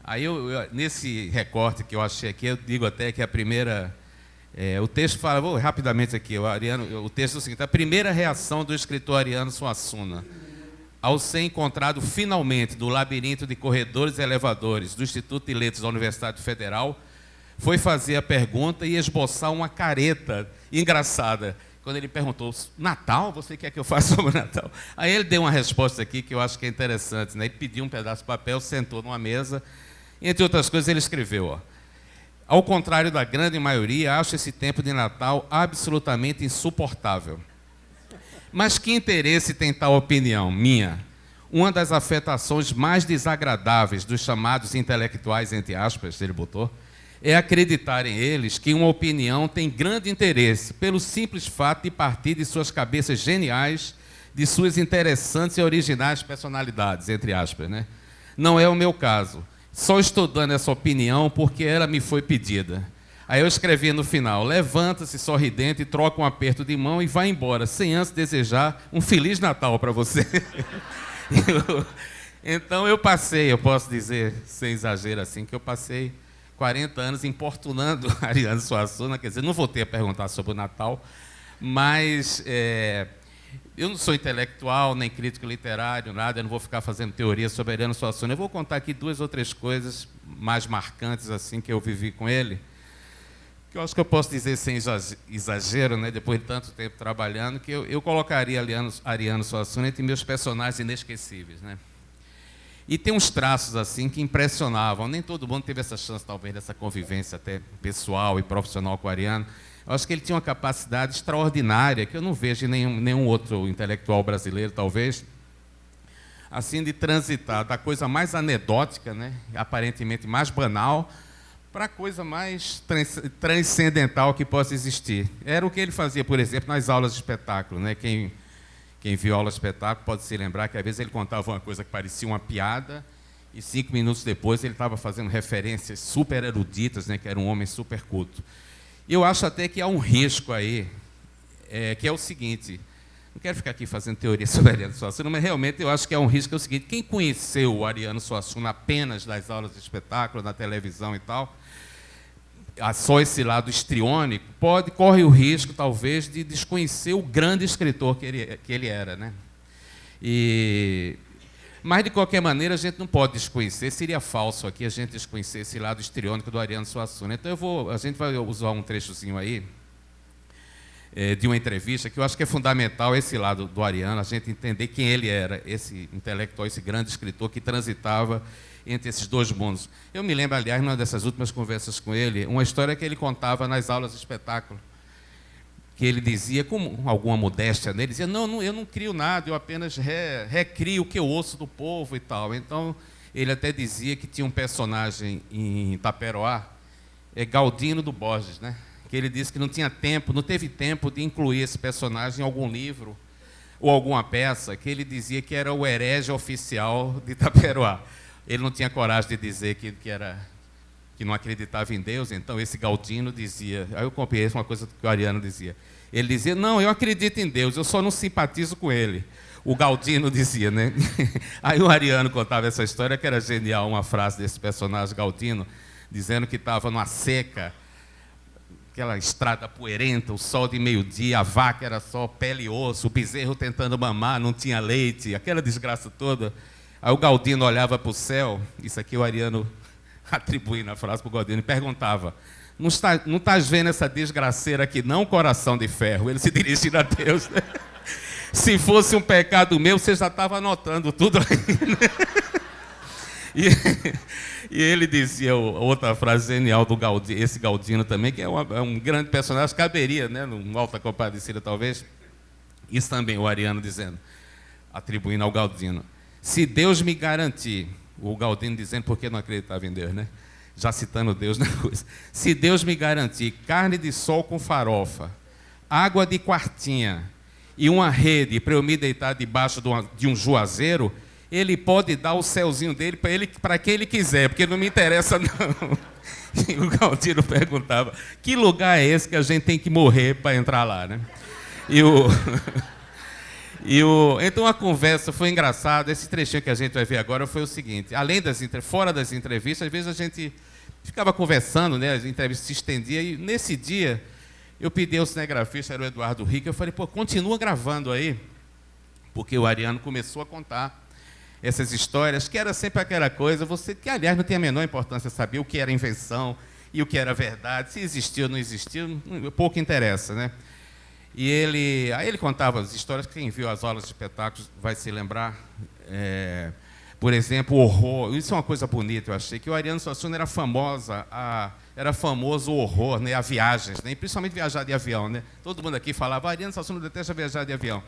Aí, nesse recorte que eu achei aqui, eu digo até que a primeira... o texto fala, vou rapidamente aqui, o texto é o seguinte: a primeira reação do escritor Ariano Suassuna, ao ser encontrado finalmente no labirinto de corredores e elevadores do Instituto de Letras da Universidade Federal, foi fazer a pergunta e esboçar uma careta engraçada. Quando ele perguntou, Natal? Você quer que eu faça sobre Natal? Aí ele deu uma resposta aqui que eu acho que é interessante, né? Ele pediu um pedaço de papel, sentou numa mesa, e, entre outras coisas, ele escreveu, ao contrário da grande maioria, acho esse tempo de Natal absolutamente insuportável. Mas que interesse tem tal opinião minha? Uma das afetações mais desagradáveis dos chamados intelectuais, entre aspas, ele botou, é acreditarem eles que uma opinião tem grande interesse pelo simples fato de partir de suas cabeças geniais, de suas interessantes e originais personalidades, entre aspas, né? Não é o meu caso. Só estou dando essa opinião porque ela me foi pedida. Aí eu escrevi no final, levanta-se sorridente, troca um aperto de mão e vai embora, sem antes desejar um Feliz Natal para você. Então eu passei, eu posso dizer, sem exagero assim, que eu passei 40 anos importunando Ariano Suassuna, quer dizer, não voltei a perguntar sobre o Natal, mas eu não sou intelectual, nem crítico literário, nada, eu não vou ficar fazendo teoria sobre Ariano Suassuna. Eu vou contar aqui 2 ou 3 coisas mais marcantes assim que eu vivi com ele, que eu acho que eu posso dizer sem exagero, né, depois de tanto tempo trabalhando, que eu colocaria Ariano Suassuna entre meus personagens inesquecíveis, né? E tem uns traços assim que impressionavam. Nem todo mundo teve essa chance, talvez, dessa convivência até pessoal e profissional com o Ariano. Eu acho que ele tinha uma capacidade extraordinária, que eu não vejo em nenhum outro intelectual brasileiro, talvez, assim, de transitar da coisa mais anedótica, né, aparentemente mais banal, para a coisa mais transcendental que possa existir. Era o que ele fazia, por exemplo, nas aulas de espetáculo, né? Quem viu aula de espetáculo pode se lembrar que, às vezes, ele contava uma coisa que parecia uma piada e 5 minutos depois ele estava fazendo referências super eruditas, né? Que era um homem super culto. Eu acho até que há um risco aí, que é o seguinte, não quero ficar aqui fazendo teoria sobre Ariano Suassuna, mas realmente eu acho que há um risco, é o seguinte: quem conheceu o Ariano Suassuna apenas das aulas de espetáculo, na televisão e tal, só esse lado histriônico, corre o risco, talvez, de desconhecer o grande escritor que ele era, né? Mas, de qualquer maneira, a gente não pode desconhecer, seria falso aqui a gente desconhecer esse lado histriônico do Ariano Suassuna. Então, a gente vai usar um trechozinho aí, de uma entrevista, que eu acho que é fundamental esse lado do Ariano, a gente entender quem ele era, esse intelectual, esse grande escritor que transitava entre esses 2 mundos. Eu me lembro, aliás, numa dessas últimas conversas com ele, uma história que ele contava nas aulas de espetáculo, que ele dizia, com alguma modéstia nele, dizia, não, eu não crio nada, eu apenas recrio o que eu ouço do povo e tal. Então, ele até dizia que tinha um personagem em Taperoá, Galdino do Borges, né? Que ele disse que não teve tempo de incluir esse personagem em algum livro ou alguma peça, que ele dizia que era o herege oficial de Taperoá. Ele não tinha coragem de dizer que não acreditava em Deus, então esse Galdino dizia, aí eu compreendo uma coisa que o Ariano dizia, ele dizia, não, eu acredito em Deus, eu só não simpatizo com ele. O Galdino dizia, né? Aí o Ariano contava essa história, que era genial, uma frase desse personagem Galdino, dizendo que estava numa seca, aquela estrada poeirenta, o sol de meio-dia, a vaca era só pele e osso, o bezerro tentando mamar, não tinha leite, aquela desgraça toda. Aí o Galdino olhava para o céu, isso aqui o Ariano atribuindo a frase para o Galdino, e perguntava, não estás vendo essa desgraceira aqui não, coração de ferro? Ele se dirigindo a Deus, né? Se fosse um pecado meu, você já estava anotando tudo aí, né? E ele dizia outra frase genial do Galdino, esse Galdino também, que é um grande personagem, caberia, né, num Alta Compadecida talvez, isso também o Ariano dizendo, atribuindo ao Galdino, se Deus me garantir o Galdino dizendo por que não acreditava em Deus, né? Já citando Deus na coisa. Se Deus me garantir carne de sol com farofa, água de quartinha e uma rede para eu me deitar debaixo de um juazeiro, ele pode dar o céuzinho dele para quem ele quiser, porque não me interessa não. E o Galdino perguntava, que lugar é esse que a gente tem que morrer para entrar lá, né? Então a conversa foi engraçada. Esse trechinho que a gente vai ver agora foi o seguinte: além fora das entrevistas, às vezes a gente ficava conversando, né? As entrevistas se estendiam, e nesse dia eu pedi ao cinegrafista, era o Eduardo Rica, eu falei, pô, continua gravando aí, porque o Ariano começou a contar essas histórias, que era sempre aquela coisa, que aliás não tem a menor importância saber o que era invenção e o que era verdade, se existiu ou não existiu, pouco interessa, né? E aí ele contava as histórias, quem viu as aulas de espetáculos vai se lembrar, por exemplo, o horror. Isso é uma coisa bonita, eu achei, que o Ariano Suassuna era famoso o horror, né, a viagens, né, principalmente viajar de avião, né? Todo mundo aqui falava, Ariano Suassuna detesta viajar de avião.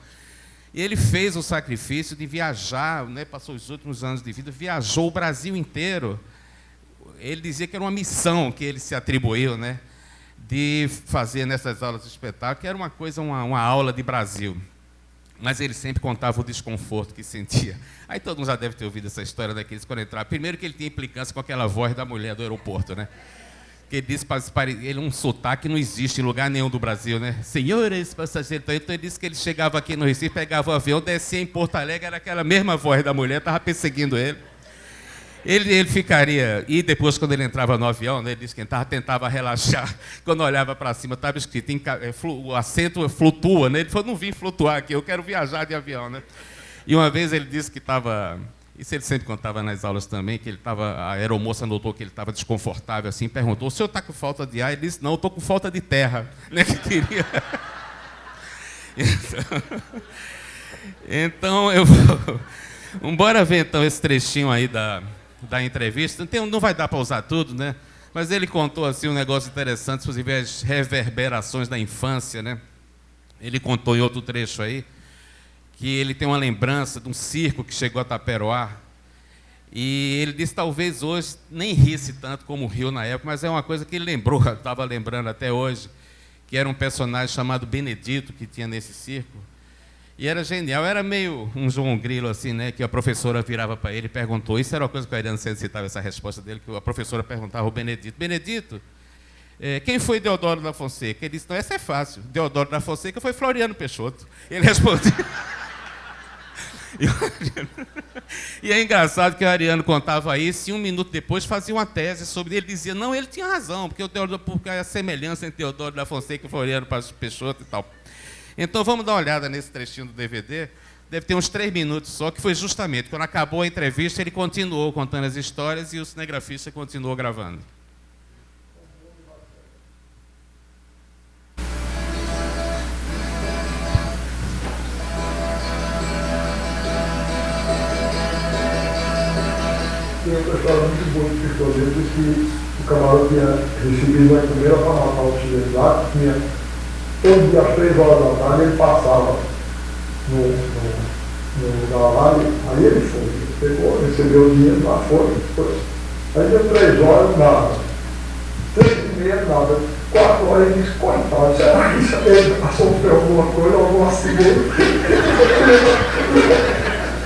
E ele fez o sacrifício de viajar, né, passou os últimos anos de vida, viajou o Brasil inteiro. Ele dizia que era uma missão que ele se atribuiu, né, de fazer nessas aulas de espetáculo, que era uma coisa, uma aula de Brasil. Mas ele sempre contava o desconforto que sentia. Aí todo mundo já deve ter ouvido essa história daqueles quando entraram. Primeiro que ele tinha implicância com aquela voz da mulher do aeroporto, né? Que ele disse para ele um sotaque que não existe em lugar nenhum do Brasil, né? Senhores passageiros. Então ele disse que ele chegava aqui no Recife, pegava o avião, descia em Porto Alegre, era aquela mesma voz da mulher, estava perseguindo ele. Ele ficaria... E depois, quando ele entrava no avião, né, ele disse que tentava relaxar. Quando olhava para cima, estava escrito, o assento flutua, né? Ele falou, não vim flutuar aqui, eu quero viajar de avião, né? E uma vez ele disse que estava... Isso ele sempre contava nas aulas também, que ele estava... A aeromoça notou que ele estava desconfortável, assim, perguntou, o senhor está com falta de ar? Ele disse, não, eu estou com falta de terra. Né, que queria... Então, eu vou... Bora ver, então, esse trechinho aí da entrevista. Não vai dar para usar tudo, né? Mas ele contou assim, um negócio interessante, inclusive as reverberações da infância, né? Ele contou em outro trecho aí que ele tem uma lembrança de um circo que chegou a Taperoá. E ele disse, talvez hoje nem risse tanto como riu na época, mas é uma coisa que ele lembrou, estava lembrando até hoje, que era um personagem chamado Benedito que tinha nesse circo. E era genial, era meio um João Grilo, assim, né? Que a professora virava para ele e perguntou, isso era uma coisa que o Ariano sempre citava, essa resposta dele, que a professora perguntava ao Benedito, Benedito, quem foi Deodoro da Fonseca? Ele disse, não, essa é fácil, Deodoro da Fonseca foi Floriano Peixoto. Ele respondia... E é engraçado que o Ariano contava isso e 1 minuto depois fazia uma tese sobre ele, dizia, não, ele tinha razão, porque a semelhança entre Deodoro da Fonseca e Floriano Peixoto e tal. Então vamos dar uma olhada nesse trechinho do DVD, deve ter uns 3 minutos só, que foi justamente quando acabou a entrevista, ele continuou contando as histórias e o cinegrafista continuou gravando. Tem uma história muito boa de Pistoleiro, que o camarada tinha recebido a primeira para matar o chileno lá, tinha todo dia às 3 horas da tarde, ele passava no lugar lá, aí ele foi, pegou, recebeu o dinheiro lá, foi. Aí deu 3 horas, nada. 3h30, nada. 4 horas ele disse, coitado, será que ele sofreu alguma coisa, algum acidente?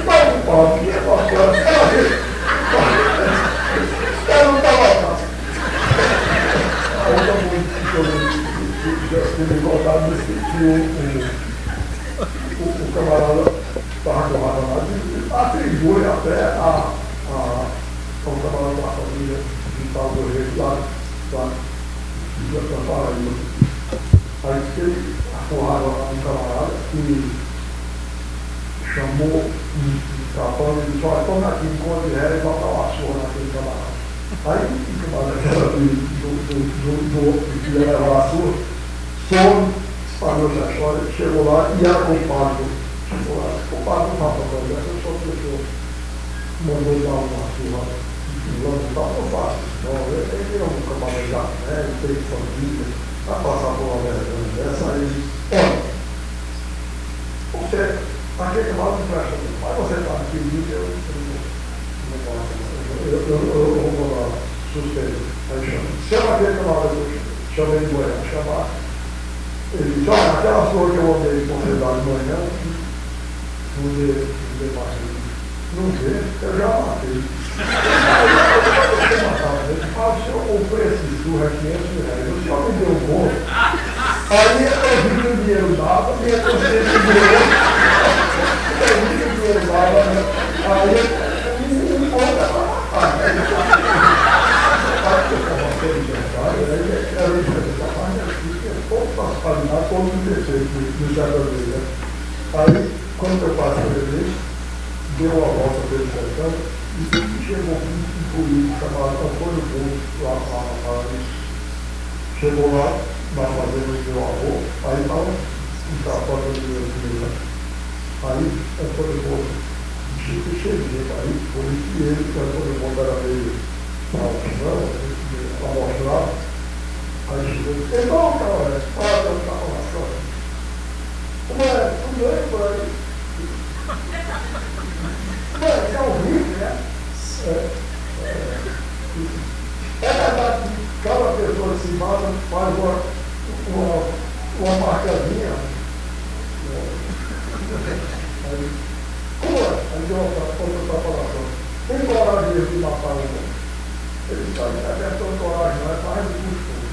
Mas não pode, que é uma coisa. Eu não estava lá. Aí eu muito contado que o camarada estava lá e atribui até ao camarada da família de tal do rei lá da Paraíba. Aí disse que ele aforrava lá um camarada e chamou capão e disse, olha, toma aqui um conto de réis e bota o açúcar naquele camarada. Aí o camarada que ia levar o açúcar, soube, espalhou-se a história, chegou lá e era culpado. Chegou lá, culpado não estava fazendo essa, só fechou. Mandou dar um açúcar, não fácil. Então, ele é um camarada já, né? Ele tem família, vai passar por uma vergonha dessa aí. Olha, você, aquele camarada não presta, mas você está aqui, eu não posso. eu vou lá, suspeito. Aí chama aquele camarada que eu chamei de Goiás, chamar. Ele disse, olha, aquela flor que eu mandei por de manhã, não dê mais. Não vê, eu já matei. Aí eu matava ele, mas se eu comprei esse surra R$500, o senhor me deu um bom. Aí eu vi que o dinheiro dava, minha consciência dinheiro. Eu vi que o dinheiro dava, aí eu me conta para matar. Aí eu estava feliz de jantar, aí era o jantar, mas pouco passarinhar, todo o defeito do jogador. Aí, quando eu passei ele, deu a volta pelo sertão e chegou um político chamado Antônio Couto lá. Chegou lá na fazenda do meu avô, aí estava um trabalho de meu. Aí Antônio Couto cheguei, aí foi que ele, que Antônio Couto era meio para mostrar. Aí chegou, então, cara, eu estava lá chorando. Como é? Tudo bem, pai? É horrível, né? É verdade que cada pessoa se mata, faz uma marcazinha. Aí, como é? Aí deu outra falação. Tem coragem de matar um homem? Ele sabe que a questão de coragem não é mais do costume.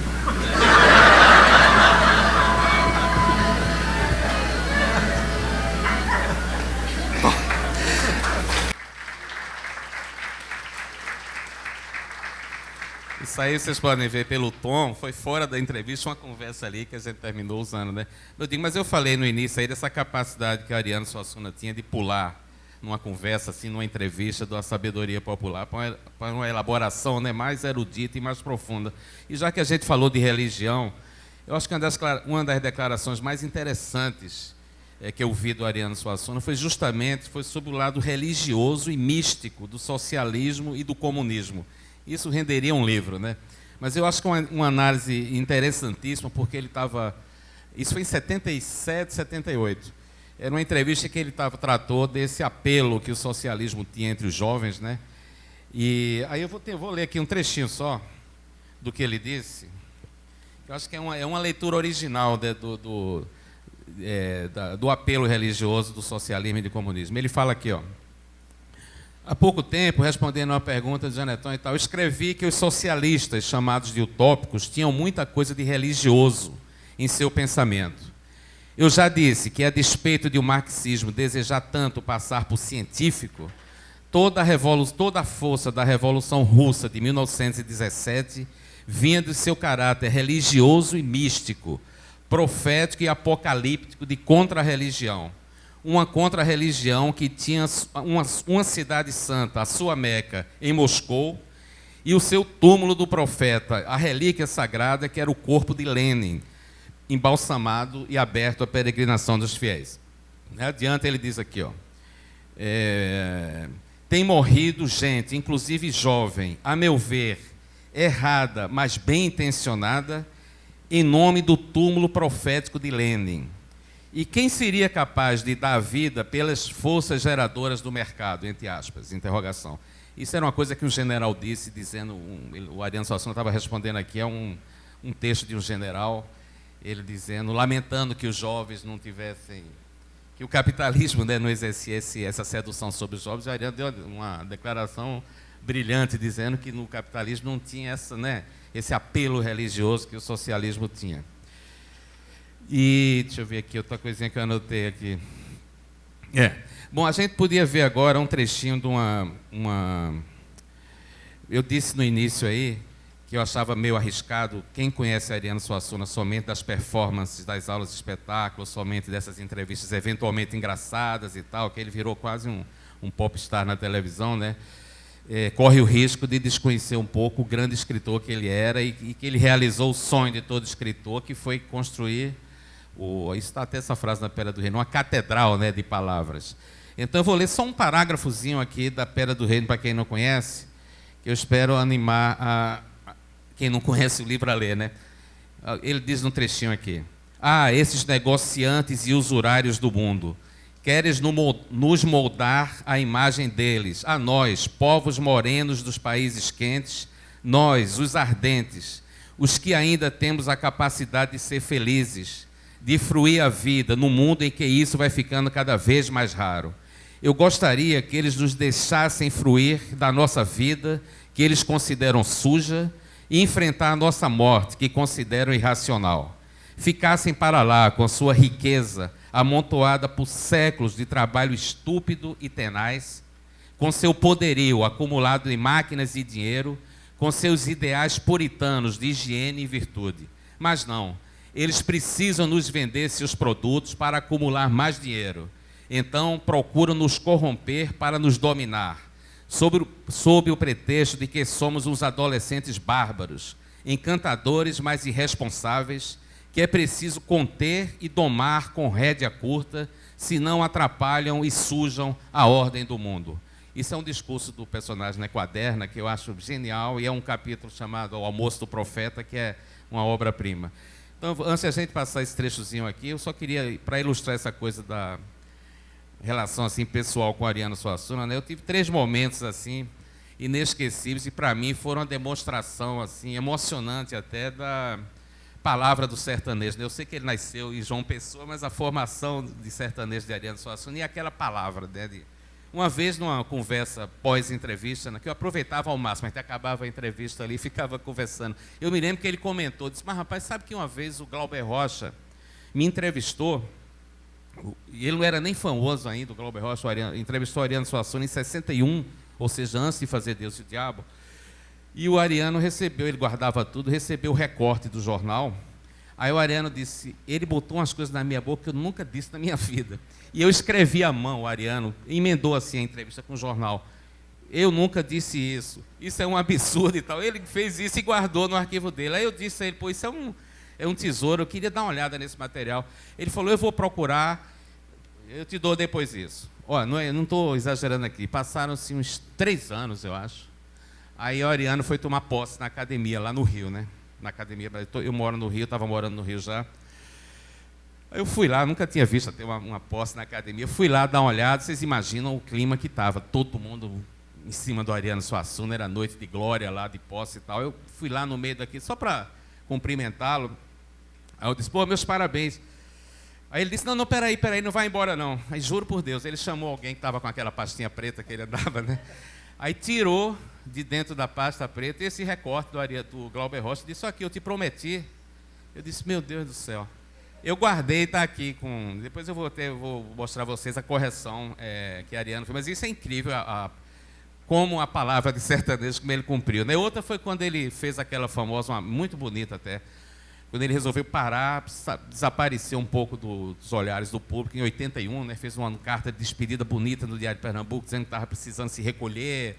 Isso aí vocês podem ver pelo tom, foi fora da entrevista, uma conversa ali que a gente terminou usando, né? Eu digo, mas eu falei no início aí dessa capacidade que a Ariano Suassuna tinha de pular numa conversa, assim, numa entrevista, de uma sabedoria popular para uma elaboração, né, mais erudita e mais profunda. E já que a gente falou de religião, eu acho que uma das declarações mais interessantes que eu vi do Ariano Suassuna foi sobre o lado religioso e místico do socialismo e do comunismo. Isso renderia um livro, né? Mas eu acho que uma análise interessantíssima, porque ele estava... Isso foi em 77, 78. Era uma entrevista que ele tratou desse apelo que o socialismo tinha entre os jovens, né? E aí eu vou ler aqui um trechinho só do que ele disse. Eu acho que é uma leitura original do apelo religioso do socialismo e do comunismo. Ele fala aqui, ó. Há pouco tempo, respondendo a uma pergunta de Janeton e tal, escrevi que os socialistas, chamados de utópicos, tinham muita coisa de religioso em seu pensamento. Eu já disse que, a despeito de o marxismo desejar tanto passar por científico, toda a força da Revolução Russa de 1917 vinha do seu caráter religioso e místico, profético e apocalíptico de contra-religião. Uma contra-religião que tinha uma cidade santa, a sua Meca, em Moscou, e o seu túmulo do profeta, a relíquia sagrada, que era o corpo de Lenin, embalsamado e aberto à peregrinação dos fiéis. Adiante ele diz aqui, ó, tem morrido gente, inclusive jovem, a meu ver, errada, mas bem intencionada, em nome do túmulo profético de Lenin. E quem seria capaz de dar vida pelas forças geradoras do mercado, entre aspas, interrogação. Isso era uma coisa que um general disse, dizendo, o Ariano Suassuna estava respondendo aqui a um texto de um general, ele dizendo, lamentando que os jovens não tivessem, que o capitalismo, né, não exercesse essa sedução sobre os jovens. O Ariano deu uma declaração brilhante, dizendo que no capitalismo não tinha esse apelo religioso que o socialismo tinha. E deixa eu ver aqui, outra coisinha que eu anotei aqui. Bom, a gente podia ver agora um trechinho de Eu disse no início aí que eu achava meio arriscado, quem conhece a Ariano Suassuna somente das performances, das aulas de espetáculo, somente dessas entrevistas eventualmente engraçadas e tal, que ele virou quase um popstar na televisão, né? Corre o risco de desconhecer um pouco o grande escritor que ele era e que ele realizou o sonho de todo escritor, que foi construir... está até essa frase na Pedra do Reino, uma catedral, né, de palavras. Então eu vou ler só um parágrafozinho aqui da Pedra do Reino, para quem não conhece, que eu espero animar quem não conhece o livro a ler, né? Ele diz num trechinho aqui: esses negociantes e usurários do mundo, Queres nos moldar à imagem deles, a nós, povos morenos dos países quentes, nós, os ardentes, os que ainda temos a capacidade de ser felizes, de fruir a vida num mundo em que isso vai ficando cada vez mais raro. Eu gostaria que eles nos deixassem fruir da nossa vida, que eles consideram suja, e enfrentar a nossa morte, que consideram irracional. Ficassem para lá com sua riqueza, amontoada por séculos de trabalho estúpido e tenaz, com seu poderio acumulado em máquinas e dinheiro, com seus ideais puritanos de higiene e virtude. Mas não, eles precisam nos vender seus produtos para acumular mais dinheiro. Então procuram nos corromper para nos dominar, sob o pretexto de que somos uns adolescentes bárbaros, encantadores, mas irresponsáveis, que é preciso conter e domar com rédea curta, senão atrapalham e sujam a ordem do mundo. Isso é um discurso do personagem na Quaderna, que eu acho genial, e é um capítulo chamado O Almoço do Profeta, que é uma obra-prima. Então, antes de a gente passar esse trechozinho aqui, eu só queria, para ilustrar essa coisa da relação assim, pessoal com o Ariano Suassuna, né, eu tive 3 momentos assim, inesquecíveis, e para mim foram uma demonstração assim, emocionante até da palavra do sertanejo. Eu sei que ele nasceu em João Pessoa, mas a formação de sertanejo de Ariano Suassuna e aquela palavra, né, uma vez, numa conversa pós-entrevista, né, que eu aproveitava ao máximo, a gente acabava a entrevista ali e ficava conversando. Eu me lembro que ele comentou, disse, mas rapaz, sabe que uma vez o Glauber Rocha me entrevistou, e ele não era nem famoso ainda, o Glauber Rocha, entrevistou o Ariano Suassuna em 61, ou seja, antes de fazer Deus e o Diabo, e o Ariano recebeu, ele guardava tudo, recebeu o recorte do jornal. Aí o Ariano disse, ele botou umas coisas na minha boca que eu nunca disse na minha vida. E eu escrevi à mão, o Ariano, emendou assim a entrevista com o jornal. Eu nunca disse isso, isso é um absurdo e tal. Ele fez isso e guardou no arquivo dele. Aí eu disse a ele, pô, isso é um tesouro, eu queria dar uma olhada nesse material. Ele falou, eu vou procurar, eu te dou depois isso. Olha, não estou exagerando aqui, passaram-se uns 3 anos, eu acho. Aí o Ariano foi tomar posse na academia, lá no Rio, né? Na academia, eu moro no Rio, estava morando no Rio já. Aí eu fui lá, nunca tinha visto até uma posse na academia. Fui lá dar uma olhada, vocês imaginam o clima que estava, todo mundo em cima do Ariano Suassuna, era noite de glória lá, de posse e tal. Eu fui lá no meio daqui, só para cumprimentá-lo. Aí eu disse, pô, meus parabéns. Aí ele disse, não, peraí, não vai embora não. Aí juro por Deus, ele chamou alguém que estava com aquela pastinha preta que ele andava, né? Aí tirou de dentro da pasta preta esse recorte do Glauber Rocha, disse, aqui, eu te prometi. Eu disse, meu Deus do céu. Eu guardei, está aqui com... Depois eu vou mostrar a vocês a correção que Ariano fez. Mas isso é incrível, como a palavra de sertanejo, como ele cumpriu. Né? Outra foi quando ele fez aquela famosa, muito bonita até, quando ele resolveu parar, desaparecer um pouco dos olhares do público, em 81, né? Fez uma carta de despedida bonita no Diário de Pernambuco, dizendo que estava precisando se recolher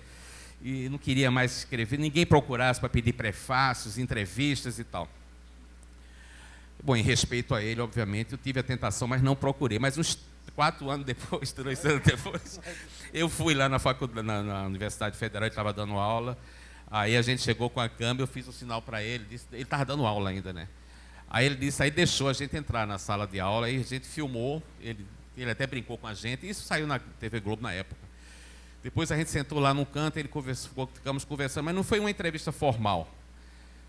e não queria mais escrever, ninguém procurasse para pedir prefácios, entrevistas e tal. Bom, em respeito a ele, obviamente, eu tive a tentação, mas não procurei. Mas uns 4 anos depois, 3 anos depois, eu fui lá na na Universidade Federal, ele estava dando aula. Aí a gente chegou com a câmera, eu fiz um sinal para ele, ele estava dando aula ainda, né? Aí ele disse, aí deixou a gente entrar na sala de aula, aí a gente filmou, ele até brincou com a gente, e isso saiu na TV Globo na época. Depois a gente sentou lá no canto, ficamos conversando, mas não foi uma entrevista formal.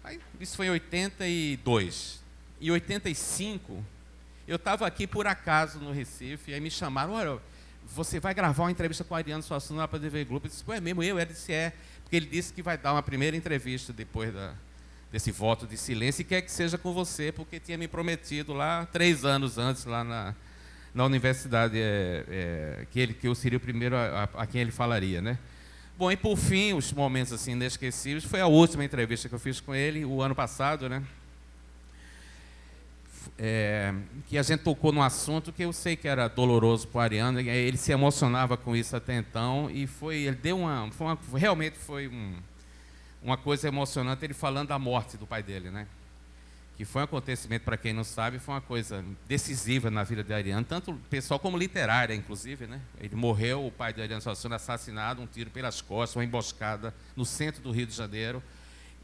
Aí, isso foi em 82. Em 85, eu estava aqui por acaso no Recife, e aí me chamaram, olha, você vai gravar uma entrevista com o Ariano Suassuna lá para a TV Globo. Eu disse, é mesmo eu? Ele disse, porque ele disse que vai dar uma primeira entrevista depois desse voto de silêncio e quer que seja com você, porque tinha me prometido lá 3 anos antes, lá na universidade, que eu seria o primeiro a quem ele falaria, né? Bom, e por fim, os momentos assim inesquecíveis, foi a última entrevista que eu fiz com ele, o ano passado, né? Que a gente tocou num assunto que eu sei que era doloroso para o Ariano, ele se emocionava com isso até então, e ele deu realmente foi uma coisa emocionante, ele falando da morte do pai dele, né? Que foi um acontecimento, para quem não sabe, foi uma coisa decisiva na vida de Ariano, tanto pessoal como literária, inclusive, né? Ele morreu, o pai de Ariano Suassuna, assassinado, um tiro pelas costas, uma emboscada no centro do Rio de Janeiro,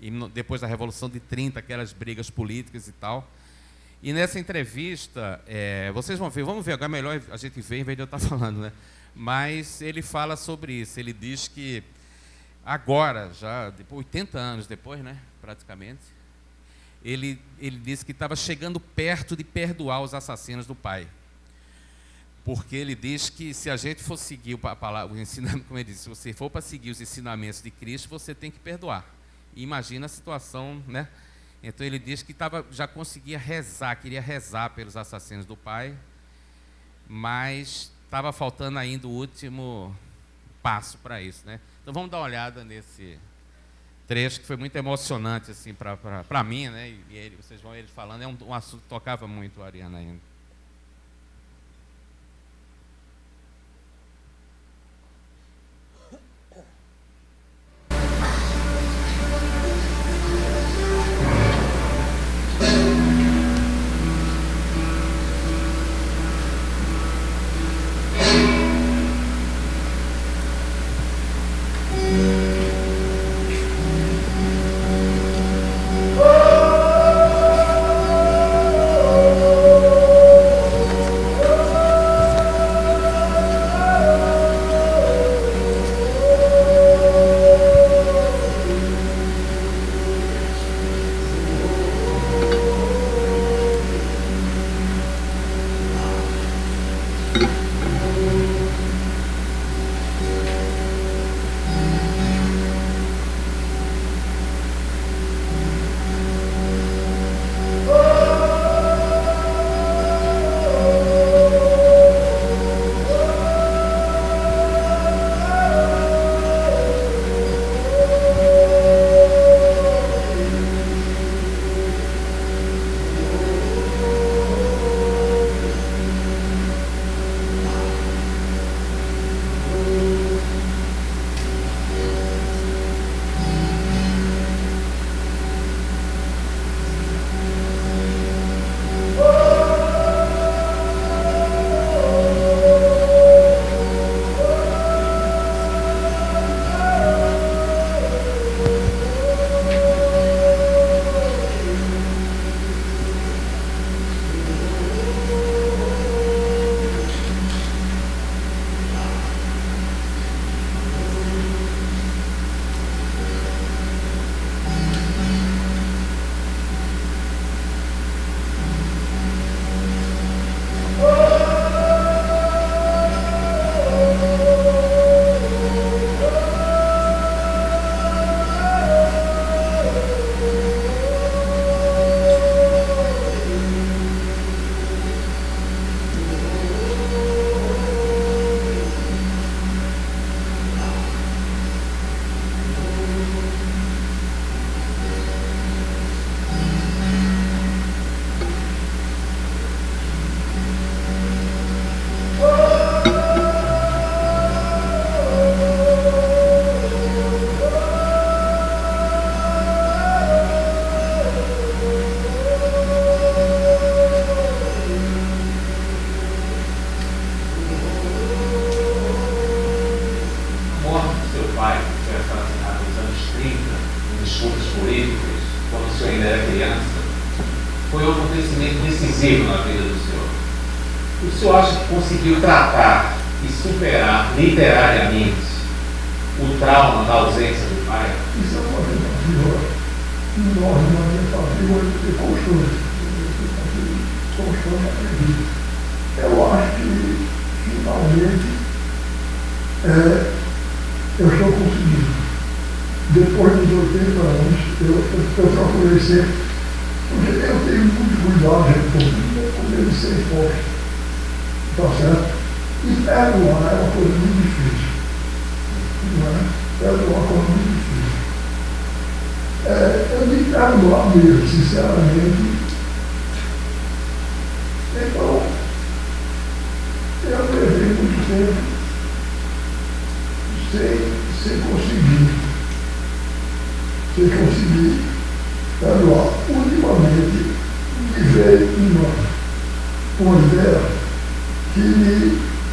e depois da Revolução de 30, aquelas brigas políticas e tal. E nessa entrevista, vocês vão ver, vamos ver, agora é melhor a gente ver em vez de eu estar falando, né? Mas ele fala sobre isso, ele diz que agora, já depois, 80 anos depois, né, praticamente, ele disse que estava chegando perto de perdoar os assassinos do pai. Porque ele diz que se a gente for seguir o ensinamento, como ele disse, se você for para seguir os ensinamentos de Cristo, você tem que perdoar. E imagina a situação, né? Então ele diz que já conseguia rezar, queria rezar pelos assassinos do pai, mas estava faltando ainda o último passo para isso, né? Então vamos dar uma olhada nesse trecho que foi muito emocionante assim para mim, né? E vocês vão ele falando, é um assunto que tocava muito a Ariana ainda. Conseguiu tratar e superar literariamente o trauma da ausência do pai? Isso é uma tentativa enorme na minha família de constante. Acredito. Eu acho que, finalmente, eu estou conseguindo. Depois dos 80 anos, eu procurei ser, porque eu tenho muito cuidado com ele ser forte. Tá certo? E perdoar é uma coisa muito difícil. Não é? Perdoar é uma coisa muito difícil. Eu me perdoar mesmo, sinceramente. Então, eu levei muito tempo sem conseguir perdoar. Ultimamente, me veio uma ideia que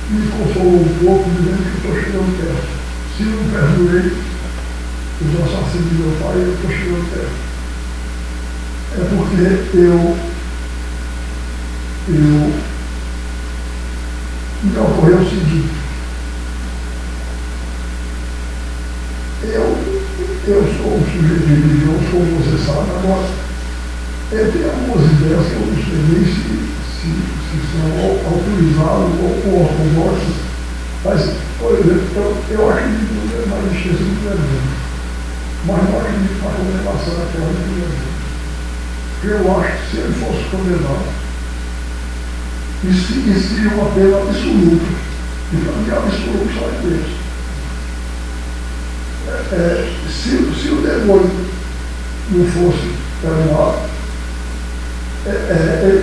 me consolou um pouco, dizendo que eu estou chegando perto. Se eu não perdoei os assassinos do meu pai, eu estou chegando perto. É porque eu me ocorreu o seguinte: eu sou um sujeito religioso, como você sabe. Agora, eu tenho algumas ideias que eu não sei nem se são autorizadas ou ortodoxas, mas, por exemplo, eu acredito na existência do presente, mas não acredito na condenação daquela do presente. Porque eu acho que se ele fosse condenado, isso seria uma pena absoluta. Então, de absoluto só é Deus. Se o demônio não fosse perdoado, ele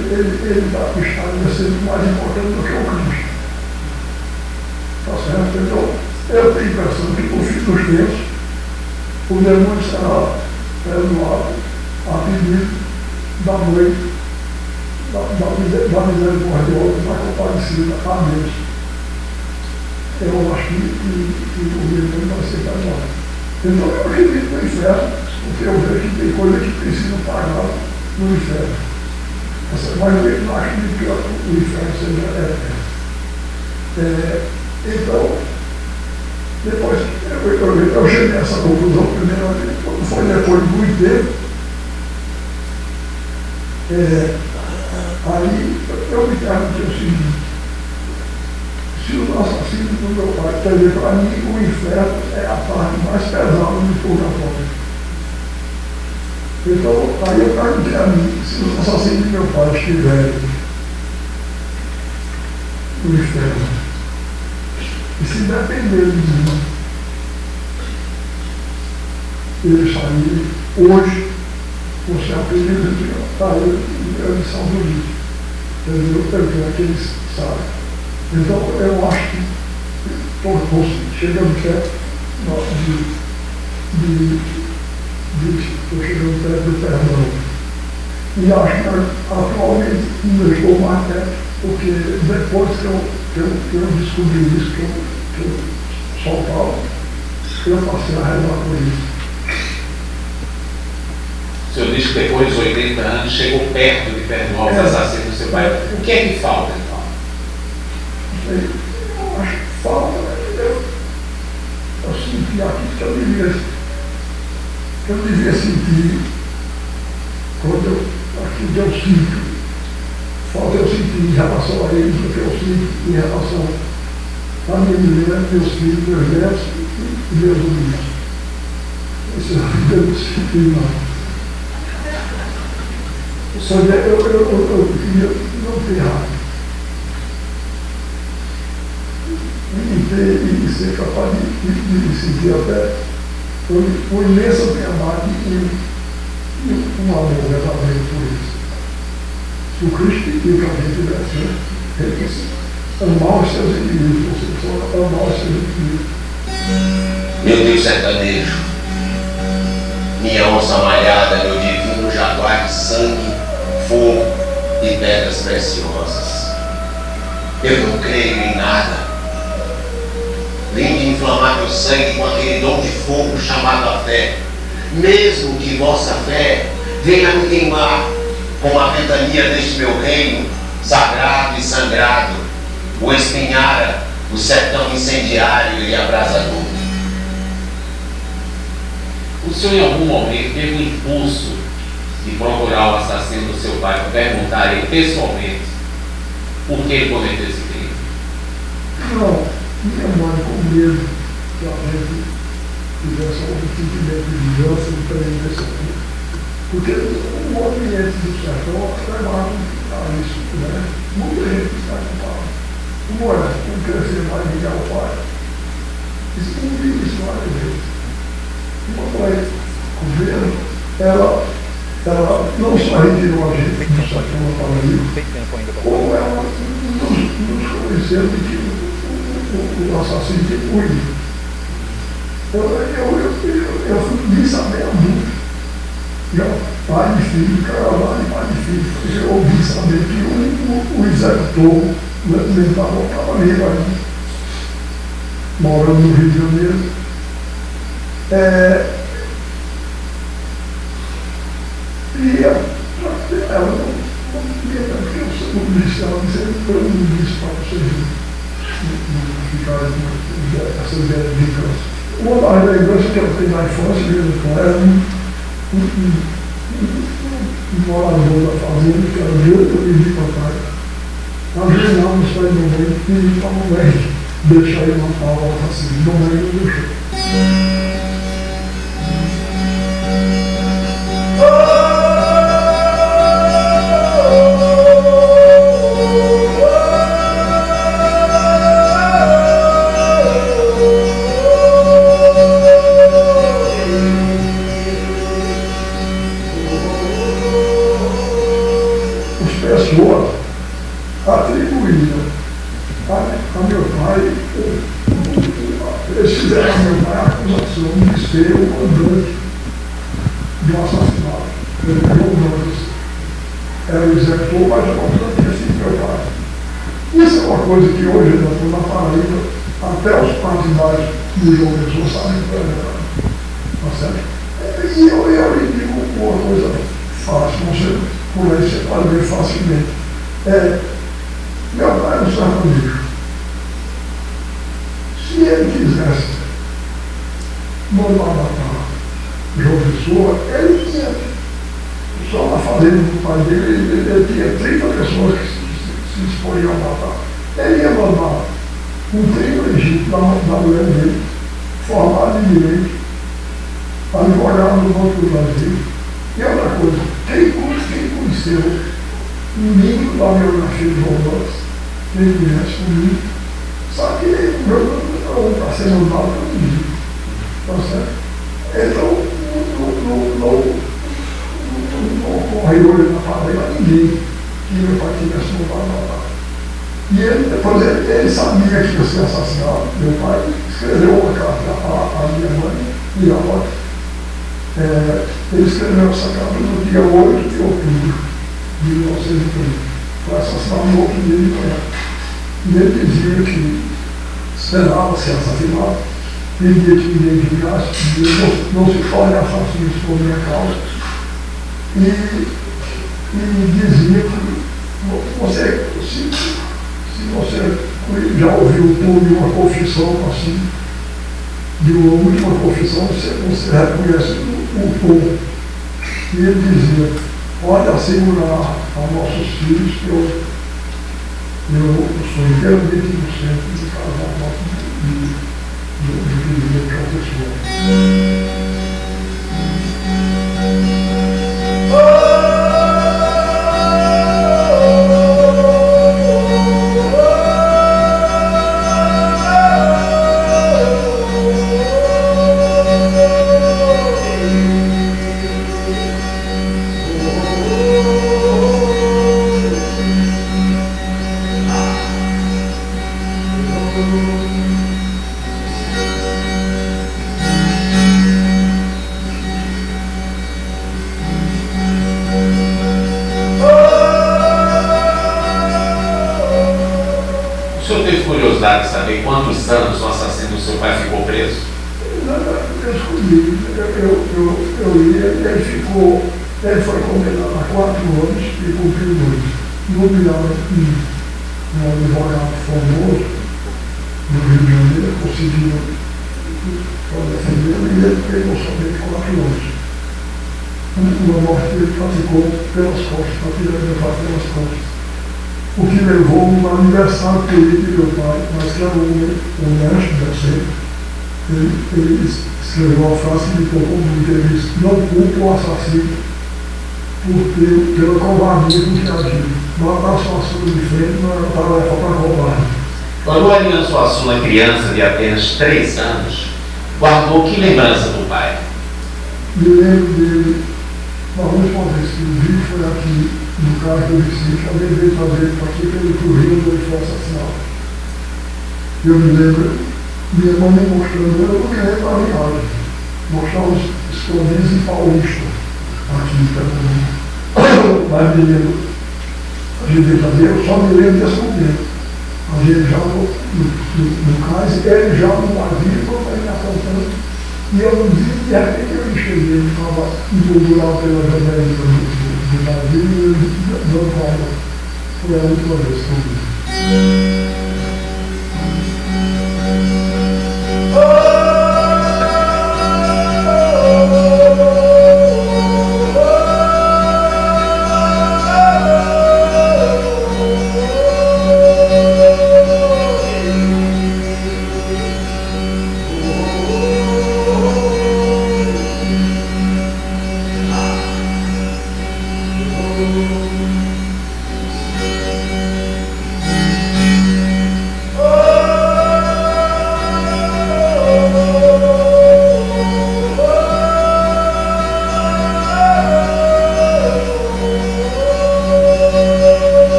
estaria sendo mais importante do que o Cristo. Está certo? Então, eu tenho a impressão que no fim dos tempos, o demônio será perdoado a pedido da mãe, da misericordiosa, da compadecida a Deus. Eu acho que o demônio vai ser perdoado. Então eu acredito no inferno, porque eu vejo que tem coisa que precisa pagar no inferno. Mas eu não acredito que o inferno seja eterno. Então, depois eu cheguei a essa conclusão primeiramente, quando foi depois de muito tempo, aí eu me perguntei o seguinte: se o assassino do meu pai, quer dizer, para mim o inferno é a parte mais pesada do purgatório. Então, aí eu perguntei a mim, se os assassinos do meu pai estiverem no inferno, e se depender de mim, eles saírem hoje, o céu pedido para ele em missão do livro. Entendeu? Eu quero que eles saibam. Então, eu acho que chegando perto do perdão. E acho que atualmente não estou mais perto, porque depois que eu descobri isso, que eu soltava, eu passei a rezar por isso. O senhor disse que depois dos 80 anos chegou perto de perdoar os assassinos do seu pai. O que é que falta, então? Eu acho que falta, eu senti aquilo que eu devia sentir quando aquilo que eu sinto. Falta eu sentir em relação a eles o que eu sinto em relação a minha mulher, meus filhos, meus netos e meus amigos. Isso eu não senti, não. Só que eu queria não ter raiva. E ser capaz de sentir até uma imensa piedade e um amor verdadeiro por isso. Se o Cristo pediu que a gente tivesse, ele disse: amar os seus inimigos, você precisa amar os seus inimigos. Meu Deus sertanejo, minha onça malhada, meu divino jaguar de sangue, fogo e pedras preciosas. Eu não creio em nada. Vim de inflamar meu sangue com aquele dom de fogo chamado a fé, mesmo que vossa fé venha me queimar com a ventania deste meu reino sagrado e sangrado, o espinhara, o sertão incendiário e abrasador. O senhor em algum momento teve um impulso de procurar o assassino do seu pai para perguntar a ele pessoalmente por que ele cometeu esse crime? Não. Minha mãe, com medo que a gente tivesse algum sentimento de vingança, de prendimento, porque o ambiente do sertão levava a isso, né? Muita gente está culpada. Como é? Como crescer mais ligar ao pai? Isso não vive isso várias vezes. Uma mãe, com medo, ela não só retirou a gente do sertão da Paraíba, como ela nos conheceu de que o assassino de cuide. Eu fui sabendo muito. Pai de filho, caravana de pai de filho. Eu ouvi saber que o executor mental estava ali, morando no Rio de Janeiro. E ela não queria, porque o não disse para vocês não ficarem com essa ideia de vingança. Uma das lembranças que eu tenho na infância, mesmo, era um morador da fazenda, que era doido para pedir papai. Ajoelhava no pai do mamãe e pedir para a mamãe deixar ele matar o assassino. Mamãe não deixou. Atribuída a meu pai, eles fizeram a meu pai a acusação de ser o mandante de um assassinato. Ele pegou o nome, era o executor, mas eu não tinha sido meu pai. Isso é uma coisa que hoje ainda estou na Paraíba, até os partidários do João Pessoa sabem que é verdade. Tá certo? E eu lhe digo uma coisa fácil, não sei, por aí você pode ver facilmente. Meu pai era um sertanejo. Se ele quisesse mandar matar João Pessoa, ele ia. Só na fazenda do pai dele, ele tinha 30 pessoas que se disponiam a matar. Ele ia mandar um trio legítimo da mulher dele, formado em direito, advogado no Banco do Brasil. E outra coisa, quem conheceu o mínimo da biografia do João Dantas, quem conhece o mínimo, sabe que ele não está sendo dado para ninguém. Tá certo? Então, não ocorreu ele na fazenda ninguém que meu pai tivesse mandado matar. E ele, depois ele sabia que ia ser assassinado. Meu pai escreveu uma carta à minha mãe e à mãe. Ele escreveu essa carta no dia 8 de outubro de 1930. Foi assassinado no outro dia de manhã. E ele dizia que esperava ser assassinado, pedia que ninguém divulgasse, não se fale assassinos por minha causa. E dizia que você, se você já ouviu o tom de uma confissão assim, de uma última confissão, você reconhece o tom. E ele dizia, pode assegurar aos nossos filhos que eu sou inteiramente inocente de casar de viver com outra pessoa. De saber quantos anos o assassino do seu pai ficou preso? Eu escolhi, ele foi condenado a 4 anos e cumpriu 2. Nomeado um advogado famoso do Rio de Janeiro, conseguiu defendê-lo e ele pegou somente 4 anos. Uma morte que ele praticou pelas costas, para tirar ele pelas costas. O que levou um aniversário político de meu pai, mas que era um homem honesto, decente. Ele escreveu uma frase que me tocou muito. Ele disse: não culpo o assassino pela covardia com que agiu. Matar Suassuna de frente não era tarefa para covarde. Quando Ariano Suassuna, criança de apenas 3 anos, guardou que lembrança do pai? Me lembro dele, uma vez que o vídeo foi aqui no carro do Recife, alguém veio trazer ele para aqui, para ele para o Rio, onde ele foi assassinado. Eu me lembro, minha mãe me mostrando, eu não me lembro da viagem, mostrar os escondidos em Paulista, aqui em Pernambuco. Mas me lembro, a gente veio trazer, eu só me lembro desse momento. A gente já no cais, ele já no navio, quando ele me apontando, e eu não vi, de repente eu enxerguei, ele estava engordurado pela janela do navio e dando valor. Foi a última vez que eu vi.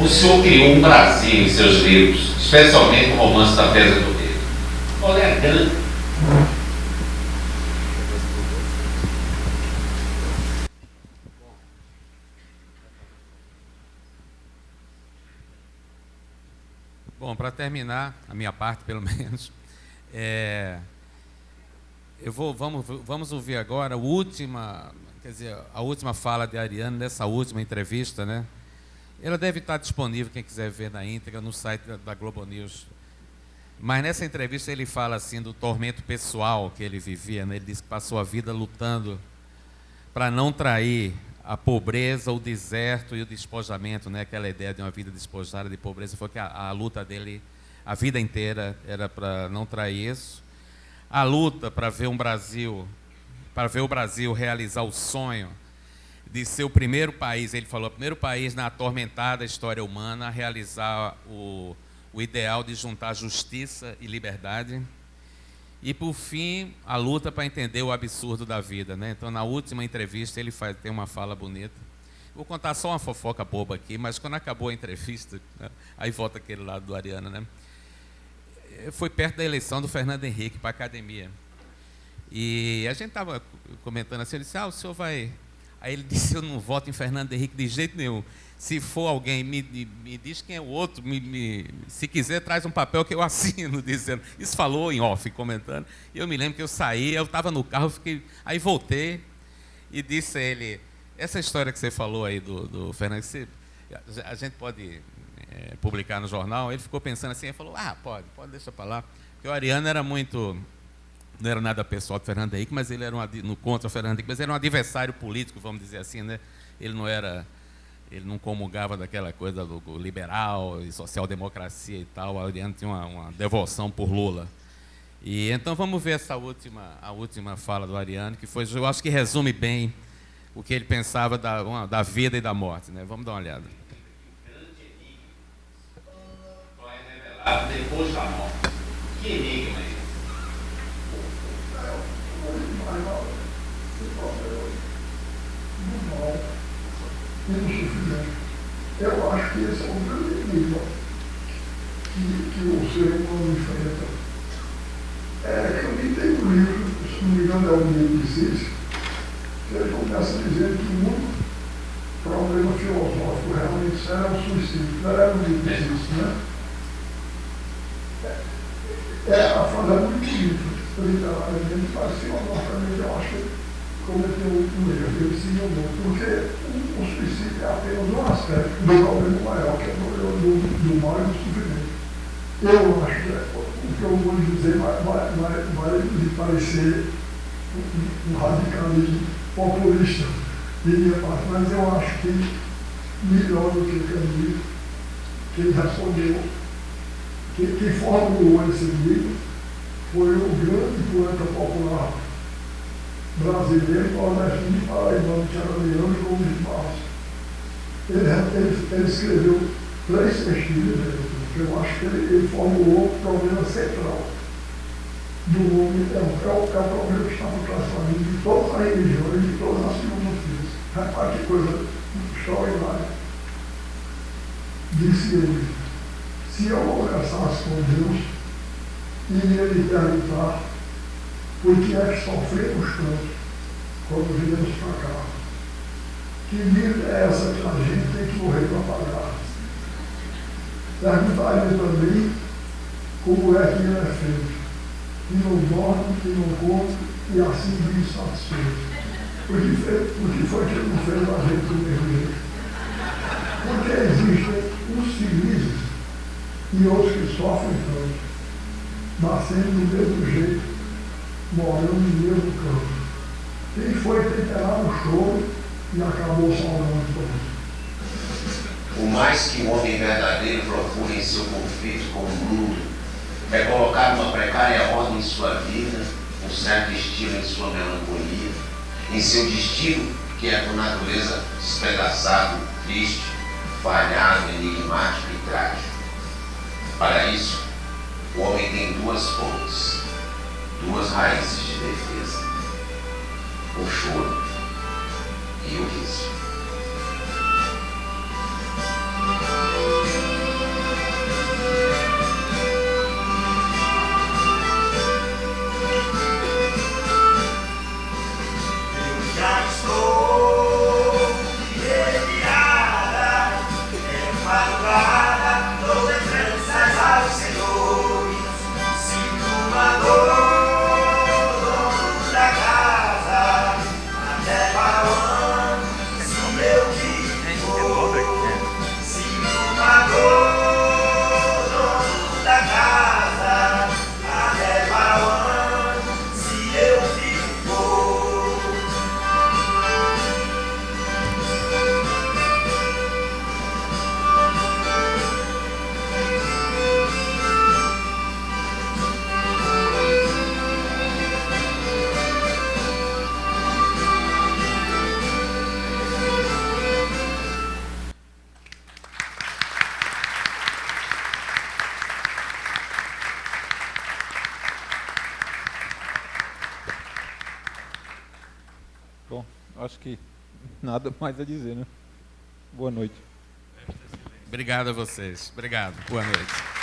O senhor criou um Brasil em seus livros, especialmente o Romance da Pedra do Medo. Qual é a grande... Bom, para terminar, a minha parte pelo menos, vamos ouvir agora a última fala de Ariano nessa última entrevista, né? Ela deve estar disponível, quem quiser ver na íntegra, no site da Globo News. Mas nessa entrevista ele fala assim do tormento pessoal que ele vivia, né? Ele disse que passou a vida lutando para não trair a pobreza, o deserto e o despojamento, né? Aquela ideia de uma vida despojada de pobreza, foi que a luta dele a vida inteira era para não trair isso. A luta para ver o Brasil realizar o sonho de ser o primeiro país, ele falou, o primeiro país na atormentada história humana a realizar o ideal de juntar justiça e liberdade. E, por fim, a luta para entender o absurdo da vida, né? Então, na última entrevista, ele tem uma fala bonita. Vou contar só uma fofoca boba aqui, mas quando acabou a entrevista, né, aí volta aquele lado do Ariano, né? Foi perto da eleição do Fernando Henrique para a academia. E a gente estava comentando assim, ele disse, o senhor vai... Aí ele disse, eu não voto em Fernando Henrique de jeito nenhum. Se for alguém, me diz quem é o outro, se quiser, traz um papel que eu assino, dizendo. Isso falou em off, comentando. E eu me lembro que eu saí, eu estava no carro, aí voltei e disse a ele, essa história que você falou aí do Fernando, a gente pode publicar no jornal? Ele ficou pensando assim, ele falou, pode deixar para lá. Porque o Ariano era muito... Não era nada pessoal do Fernando Henrique, mas ele era contra o Fernando Henrique, mas era um adversário político, vamos dizer assim, né? Ele não comungava daquela coisa do liberal e social-democracia e tal. O Ariano tinha uma devoção por Lula. E então vamos ver a última fala do Ariano, que foi, eu acho que resume bem o que ele pensava da vida e da morte, né? Vamos dar uma olhada. Só é revelado depois da morte. Que enigma é esse? Eu acho que esse é um grande enigma que o ser humano enfrenta. Eu li tem um livro, se não me engano é o livro de Cis, que ele começa dizendo que o único problema filosófico realmente será o suicídio. Não era o livro de Cis, né? A frase é muito bonita. Literalmente, mas filosoficamente eu acho que cometeu um erro, ele se enganou, porque o suicídio é apenas um aspecto do problema maior, que é do mal e do sofrimento. Eu acho que o que eu vou dizer vai lhe parecer um radicalismo populista de minha parte, mas eu acho que melhor do que o Camilo, que ele respondeu, quem formulou esse livro foi o grande poeta popular brasileiro, nordestino e paraibano, que era Leandro Gomes de Barros. Ele escreveu 3 cestilhas, que eu acho que ele formulou o problema central do homem, é o problema que está por trás de todas as religiões, de todas as filosofias. Repare que coisa extraordinária. Disse ele, se eu conversasse com Deus, iria lhe perguntar por que é que sofremos tanto quando viemos para cá. Que vida é essa que a gente tem que morrer para pagar? Perguntaria também como é que ele é feito. Que não dorme, que não come e assim vive satisfeito. Por que foi que ele não fez a gente do mesmo jeito? Porque existem uns felizes e outros que sofrem tanto, nascendo do mesmo jeito, morando no mesmo campo. Quem foi temperar o choro e acabou salvando todos. O mais que um homem verdadeiro procura em seu conflito com o mundo é colocar uma precária ordem em sua vida, um certo estilo em sua melancolia, em seu destino que é por natureza despedaçado, triste, falhado, enigmático e trágico. Para isso, o homem tem duas fontes, duas raízes de defesa: o choro e o riso. Já estou remediada, em madrugada, dou lembranças aos senhores, sinto uma dor, dono da casa, até para onde se eu for, sinto uma dor, dono da casa, até para onde se eu for. Bom, acho que nada mais a dizer, né? Boa noite. Obrigado a vocês. Obrigado. Boa noite.